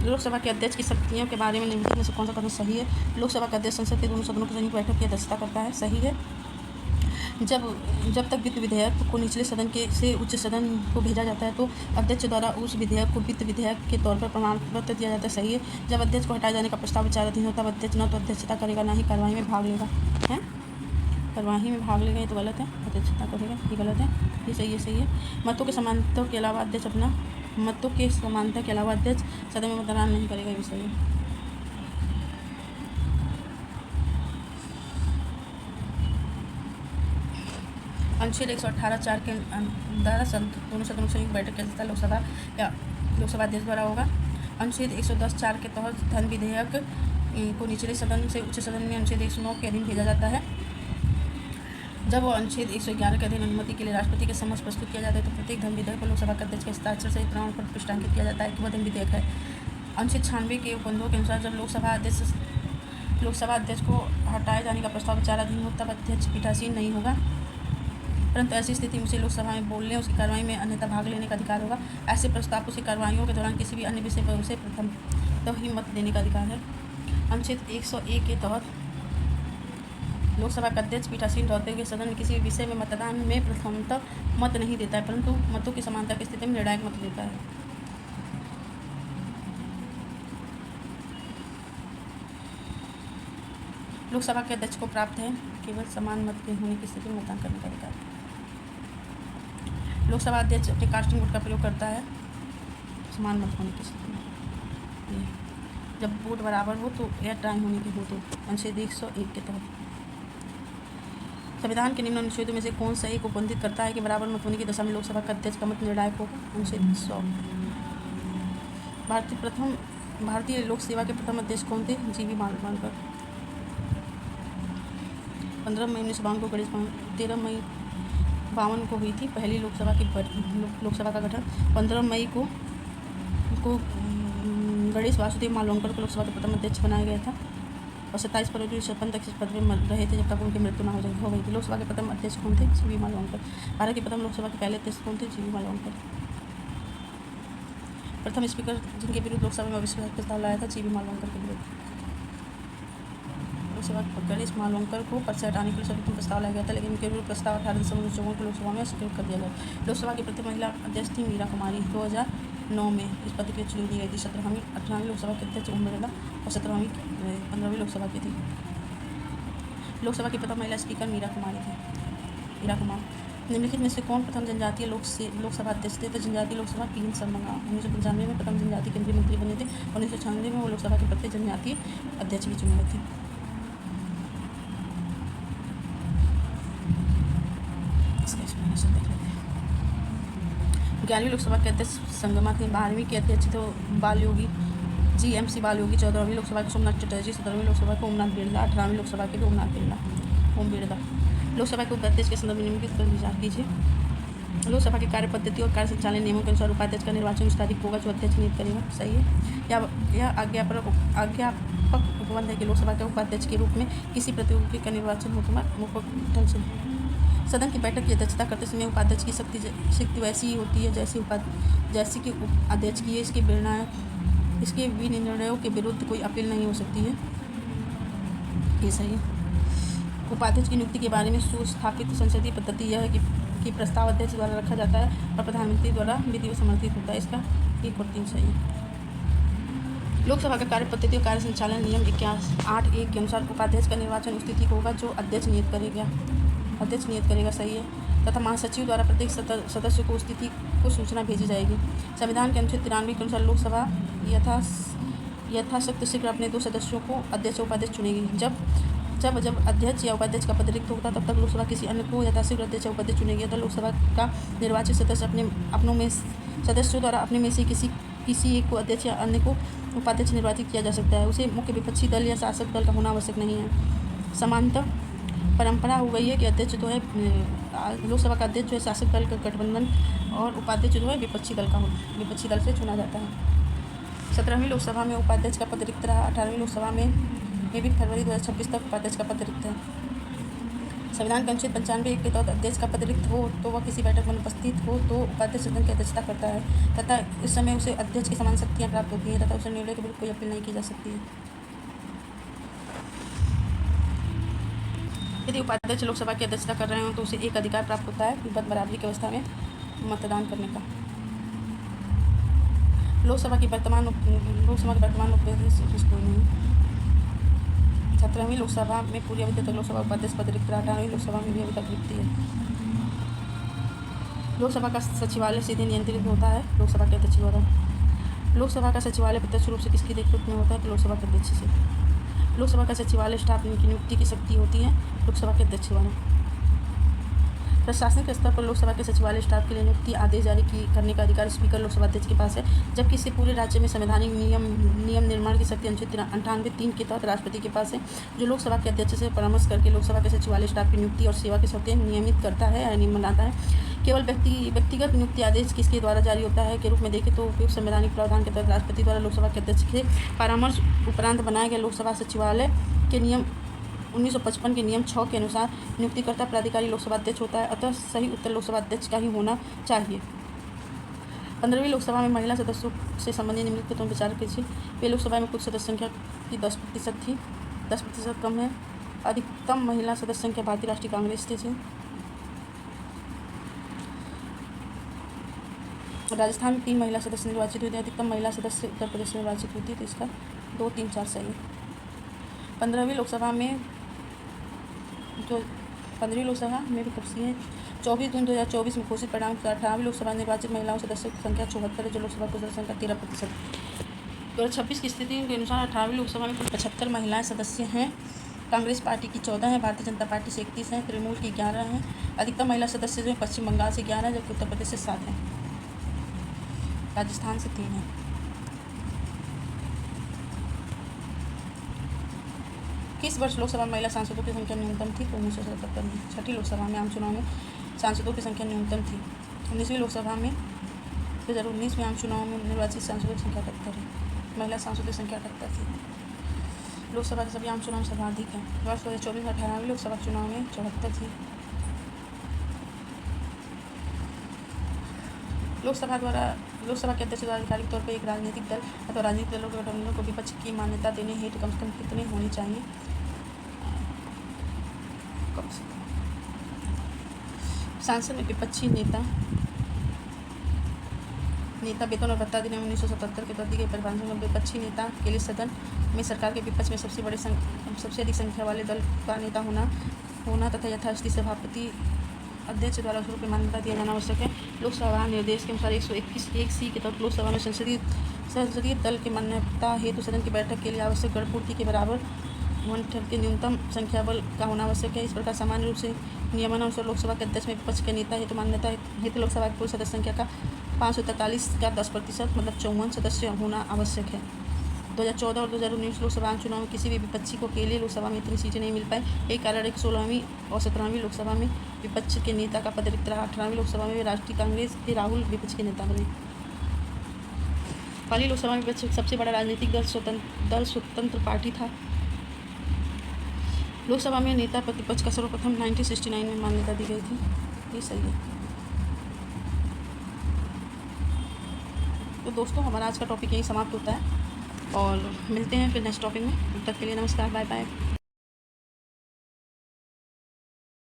लोकसभा के अध्यक्ष की शक्तियों के बारे में निम्नलिखित में से कौन सा कथन सही है? लोकसभा का अध्यक्ष संसद के दोनों सदनों की संयुक्त बैठक की अध्यक्षता करता है, सही है। जब तक वित्त विधेयक को निचले सदन से उच्च सदन को भेजा जाता है तो अध्यक्ष द्वारा उस विधेयक को वित्त विधेयक के तौर पर प्रमाण पत्र दिया जाता है, सही है। जब अध्यक्ष को हटाए जाने का प्रस्ताव विचाराधीन होता है तब अध्यक्ष न तो अध्यक्षता करेगा ना ही कार्यवाही में भाग लेगा, है। कार्यवाही में भाग लेगा, ये तो गलत है। अध्यक्षता करेगा, ये गलत है, ये सही है। मतों के समानता के अलावा अध्यक्ष सदन में मतदान नहीं करेगा, ये भी सही है। अनुच्छेद 118(4) के द्वारा दोनों सदनों की संयुक्त बैठक की अध्यक्षता लोकसभा अध्यक्ष द्वारा होगा। अनुच्छेद 110(4) के तहत धन विधेयक को निचले सदन से उच्च सदन में अनुच्छेद 109 के अधीन भेजा जाता है। जब वो अनुच्छेद 111 के अधीन अनुमति के लिए राष्ट्रपति के समक्ष प्रस्तुत किया जाता है तो प्रत्येक धन विधेयक को लोकसभा के अध्यक्ष के हस्ताक्षर से प्रमाण पत्र पुष्टांकित किया जाता है कि वह धन विधेयक है। अनुच्छेद 96 के उपबंधों के अनुसार जब लोकसभा अध्यक्ष को हटाए जाने का प्रस्ताव विचाराधीन हो तब अध्यक्ष पीठासीन नहीं होगा, परंतु ऐसी स्थिति में उसे लोकसभा में बोलने उसकी कार्रवाई में अन्यथा भाग लेने का अधिकार होगा। ऐसे प्रस्ताव उसे कार्रवाइयों के दौरान किसी भी अन्य विषय पर उसे प्रथम ही मत देने का अधिकार है। अनुच्छेद 101 के तहत लोकसभा का अध्यक्ष पीठासीन रहते हुए सदन में किसी भी विषय में मतदान में प्रथमतः मत नहीं देता है, परंतु मतों की समानता की स्थिति में निर्णायक मत देता है। लोकसभा के अध्यक्ष को प्राप्त है केवल समान मत के होने की स्थिति में मतदान करने का अधिकार। लोकसभा अध्यक्ष अपने कास्टिंग वोट का प्रयोग करता है समान मत होने की स्थिति में। जब वोट बराबर हो तो या टाई होने की हो तो अनुच्छेद 101 के तहत। संविधान के निम्न अनुच्छेदों में से कौन सा एक उपबंधित करता है कि बराबर मत होने की दशा में लोकसभा का अध्यक्ष का मत निर्णायक होगा? अनुच्छेद 100। भारतीय लोक सेवा के प्रथम अध्यक्ष कौन थे? जीवी मालवांकर। 15 मई 1952 को 13 मई 52 को हुई थी पहली लोकसभा का गठन। 15 मई को गणेश वासुदेव मालवंकर को लोकसभा का प्रथम अध्यक्ष बनाया गया था और 27 फरवरी 1956 तक इस पद में रहे थे जब तक उनकी मृत्यु न हो गई थी। लोकसभा के प्रथम अध्यक्ष कौन थे? जीवी मालवंकर। भारत की प्रथम लोकसभा के पहले अध्यक्ष कौन थे? जीवी मालवंकर। प्रथम स्पीकर जिनके विरुद्ध लोकसभा में अविश्वास प्रस्ताव लाया था? जीवी मालवंकर के विरुद्ध। लोकसभा गणेश मालवंकर को पद से हटाने के लिए सर्वप्रथम प्रस्ताव लाया गया था, लेकिन उनके विरुद्ध प्रस्ताव 18 दिसंबर 1954 को लोकसभा में स्वीकृत कर दिया गया। लोकसभा की प्रथम महिला अध्यक्ष थी मीरा कुमारी। 2009 में इस पद के लिए चुनी दी गई थी। 18वीं लोकसभा के अध्यक्ष ओम बिरला और 15वीं लोकसभा की थी। लोकसभा की प्रथम महिला स्पीकर मीरा कुमारी थी। निम्नलिखित में से कौन प्रथम जनजातीय लोकसभा अध्यक्ष थे? तो जनजातीय लोकसभा पीएन शर्मा 1995 में प्रथम जनजातीय केंद्रीय मंत्री बने थे। 1996 में वो लोकसभा के प्रत्येक जनजातीय अध्यक्ष भी चुने गए थे। ग्यारहवीं लोकसभा के अध्यक्ष संगमा थे। 12वीं के अध्यक्ष थे बाल योगी GMC बाल योगी। 14वीं लोकसभा के सोमनाथ चटर्जी। 17वीं लोकसभा के ओमनाथ बिरला। 18वीं लोकसभा के ओम बिरला। लोकसभा के उपाध्यक्ष के संदर्भ में निम्नलिखित पर विचार कीजिए। लोकसभा की कार्य पद्धति और कार्य संचालन नियमों के अनुसार उपाध्यक्ष का निर्वाचन उस तारीख होगा जो अध्यक्ष नियुक्त करेगा। सही है। यह आज्ञापक उपबंध है कि लोकसभा के उपाध्यक्ष के रूप में किसी प्रतियोगी का निर्वाचन ढंग से सदन की बैठक की अध्यक्षता करते समय उपाध्यक्ष की शक्ति वैसी ही होती है जैसी कि अध्यक्ष की है। इसके विनिर्णयों के विरुद्ध कोई अपील नहीं हो सकती है। ये सही है। उपाध्यक्ष की नियुक्ति के बारे में सुस्थापित संसदीय पद्धति यह है कि प्रस्ताव अध्यक्ष द्वारा रखा जाता है और प्रधानमंत्री द्वारा विधिवत समर्थित होता है। इसका 1 और 3 सही है। लोकसभा का कार्य पद्धति और कार्य संचालन नियम 8(1) के अनुसार उपाध्यक्ष का निर्वाचन उस तिथि को होगा जो अध्यक्ष नियुक्त करेगा। सही है। तथा महासचिव द्वारा प्रत्येक सदस्य को उस तिथि को सूचना भेजी जाएगी। संविधान के अनुच्छेद 93 के अनुसार लोकसभा यथाशक्ति शीघ्र अपने 2 सदस्यों को अध्यक्ष और उपाध्यक्ष चुनेगी। जब अध्यक्ष या उपाध्यक्ष का पद रिक्त होता तब तक लोकसभा किसी अन्य को यथाशीघ्र अध्यक्ष या उपाध्यक्ष चुनेगी। अतः लोकसभा का निर्वाचित सदस्य सदस्यों द्वारा अपने में से किसी एक को अध्यक्ष या अन्य को उपाध्यक्ष निर्वाचित किया जा सकता है। उसे मुख्य विपक्षी दल या शासक दल का होना आवश्यक नहीं है। समानतः परंपरा हो गई है कि अध्यक्ष जो है लोकसभा का अध्यक्ष जो है शासक दल का गठबंधन और उपाध्यक्ष जो है विपक्षी दल से चुना जाता है। 17वीं लोकसभा में उपाध्यक्ष का पद रिक्त रहा। 18वीं लोकसभा में भी फरवरी 2026 तक उपाध्यक्ष का पद रिक्त है। संविधान के अनुच्छेद 95(1) के तहत अध्यक्ष का पद रिक्त हो तो वह किसी बैठक में उपस्थित हो तो उपाध्यक्ष सदन की अध्यक्षता करता है तथा इस समय उसे अध्यक्ष की समान शक्तियाँ प्राप्त होती हैं तथा उसे निर्णय के विरुद्ध कोई अपील नहीं की जा सकती है। यदि उपाध्यक्ष लोकसभा की अध्यक्षता कर रहे हो तो उसे एक अधिकार प्राप्त होता है विपद बराबरी की अवस्था में मतदान करने का। लोकसभा के वर्तमान उपाध्यक्ष कोई नहीं। 17वीं लोकसभा में पूरी अवधि तक लोकसभा उपाध्यक्ष पद रिक्त रहा। 18वीं लोकसभा में भी अभी तक रिक्त है। लोकसभा का सचिवालय सीधे नियंत्रित होता है लोकसभा के अध्यक्ष द्वारा। लोकसभा का सचिवालय प्रत्यक्ष रूप से किसकी देखरेख में होता है? तो लोकसभा के अध्यक्ष से। लोकसभा का सचिवालय स्टाफ की नियुक्ति की शक्ति होती है लोकसभा के अध्यक्ष द्वारा। प्रशासनिक स्तर पर लोकसभा के सचिवालय स्टाफ के लिए नियुक्ति आदेश जारी करने का अधिकार स्पीकर लोकसभा अध्यक्ष के पास है, जबकि इससे पूरे राज्य में संवैधानिक नियम निर्माण की शक्ति अनुच्छेद 98(3) के तहत राष्ट्रपति के पास है, जो लोकसभा के अध्यक्ष से परामर्श करके लोकसभा के सचिवालय स्टाफ की नियुक्ति और सेवा की शर्तें नियमित करता है या नियम बनाता है। केवल व्यक्तिगत नियुक्ति आदेश किसके द्वारा जारी होता है के रूप में देखें तो उपयुक्त संवैधानिक प्रावधान के तहत राष्ट्रपति द्वारा लोकसभा के अध्यक्ष से परामर्श उपरांत बनाए गए लोकसभा सचिवालय के नियम 1955 के नियम 6 के अनुसार नियुक्तिकर्ता प्राधिकारी लोकसभा अध्यक्ष होता है। अतः सही उत्तर लोकसभा अध्यक्ष का ही होना चाहिए। 15वीं लोकसभा में महिला सदस्यों से संबंधित निम्नलिखित पर विचार कीजिए। वे लोकसभा में कुल सदस्य संख्या की 10% थी, 10% कम है। अधिकतम महिला सदस्य संख्या भारतीय राष्ट्रीय कांग्रेस थी। राजस्थान में 3 महिला सदस्य निर्वाचित हुई थी। अधिकतम महिला सदस्य उत्तर प्रदेश में निर्वाचित हुई थी। तो इसका 2, 3, 4 सही है। 15वीं लोकसभा में भी कुर्सी है। 24 जून 2024 में घोषित परिणाम के 18वीं लोकसभा निर्वाचित महिलाओं सदस्यों की संख्या 74 है, जो लोकसभा की सदस्य संख्या 13%। 2026 की स्थिति के अनुसार 18वीं लोकसभा में कुल 75 महिलाएं सदस्य हैं। कांग्रेस पार्टी की 14 हैं, भारतीय जनता पार्टी से 31 हैं, तृणमूल की 11 हैं। अधिकतम महिला सदस्य जो है पश्चिम बंगाल से 11 हैं, जबकि उत्तर प्रदेश से 7 हैं, राजस्थान से 3 हैं। किस वर्ष लोकसभा में महिला सांसदों की संख्या न्यूनतम थी? तो 1977 में। छठी लोकसभा में आम चुनाव में सांसदों की संख्या न्यूनतम थी। 19वीं लोकसभा में 2019 में आम चुनाव में निर्वाचित सांसदों की संख्या 78 है। महिला सांसदों की संख्या 78 थी। लोकसभा के सभी आम चुनाव में सर्वाधिक हैं। वर्ष 2024 में 18वीं लोकसभा चुनाव में 74 थी। लोकसभा के अध्यक्ष द्वारा आधिकारिक तौर पर एक राजनीतिक दल अथवा राजनीतिक दलों के गठबंधनों को विपक्ष की मान्यता देने हेतु कम से कम कितने होनी चाहिए? संसद में विपक्षी नेता वेतन और भत्ता देने में 1977 के रद्दी के परिभाषण में विपक्षी नेता के लिए सदन में सरकार के विपक्ष में सबसे अधिक संख्या वाले दल का नेता होना तथा यथास्थिति सभापति अध्यक्ष द्वारा उसको की मान्यता दिया जाना आवश्यक है। लोकसभा निर्देश के अनुसार 121(1)(c) के तहत लोकसभा में संसदीय दल की मान्यता हेतु सदन की बैठक के लिए आवश्यक गणपूर्ति के बराबर 1/3 की न्यूनतम संख्या बल का होना आवश्यक है। इस प्रकार सामान्य रूप से नियमानुसार लोकसभा के अध्यक्ष में विपक्ष के नेता हेतु मान्यता हेतु लोकसभा की कुल सदस्य संख्या का 543 का 10% मतलब 54 सदस्य होना आवश्यक है। 2014 और 2019 लोकसभा चुनाव में किसी भी विपक्षी को अकेले लोकसभा में इतनी सीटें नहीं मिल पाई। यही कारण है कि 16वीं और 17वीं लोकसभा में विपक्ष के नेता का पद रिक्त रहा। 18वीं लोकसभा में राष्ट्रीय कांग्रेस के राहुल विपक्ष के नेता बने। पहली लोकसभा में विपक्ष सबसे बड़ा राजनीतिक दल स्वतंत्र पार्टी था। लोकसभा में नेता प्रतिपक्ष का सर्वप्रथम 1969 में मान्यता दी गई थी। ये सही है। तो दोस्तों हमारा आज का टॉपिक यही समाप्त होता है और मिलते हैं फिर नेक्स्ट टॉपिक में। तब तक के लिए नमस्कार, बाय बाय।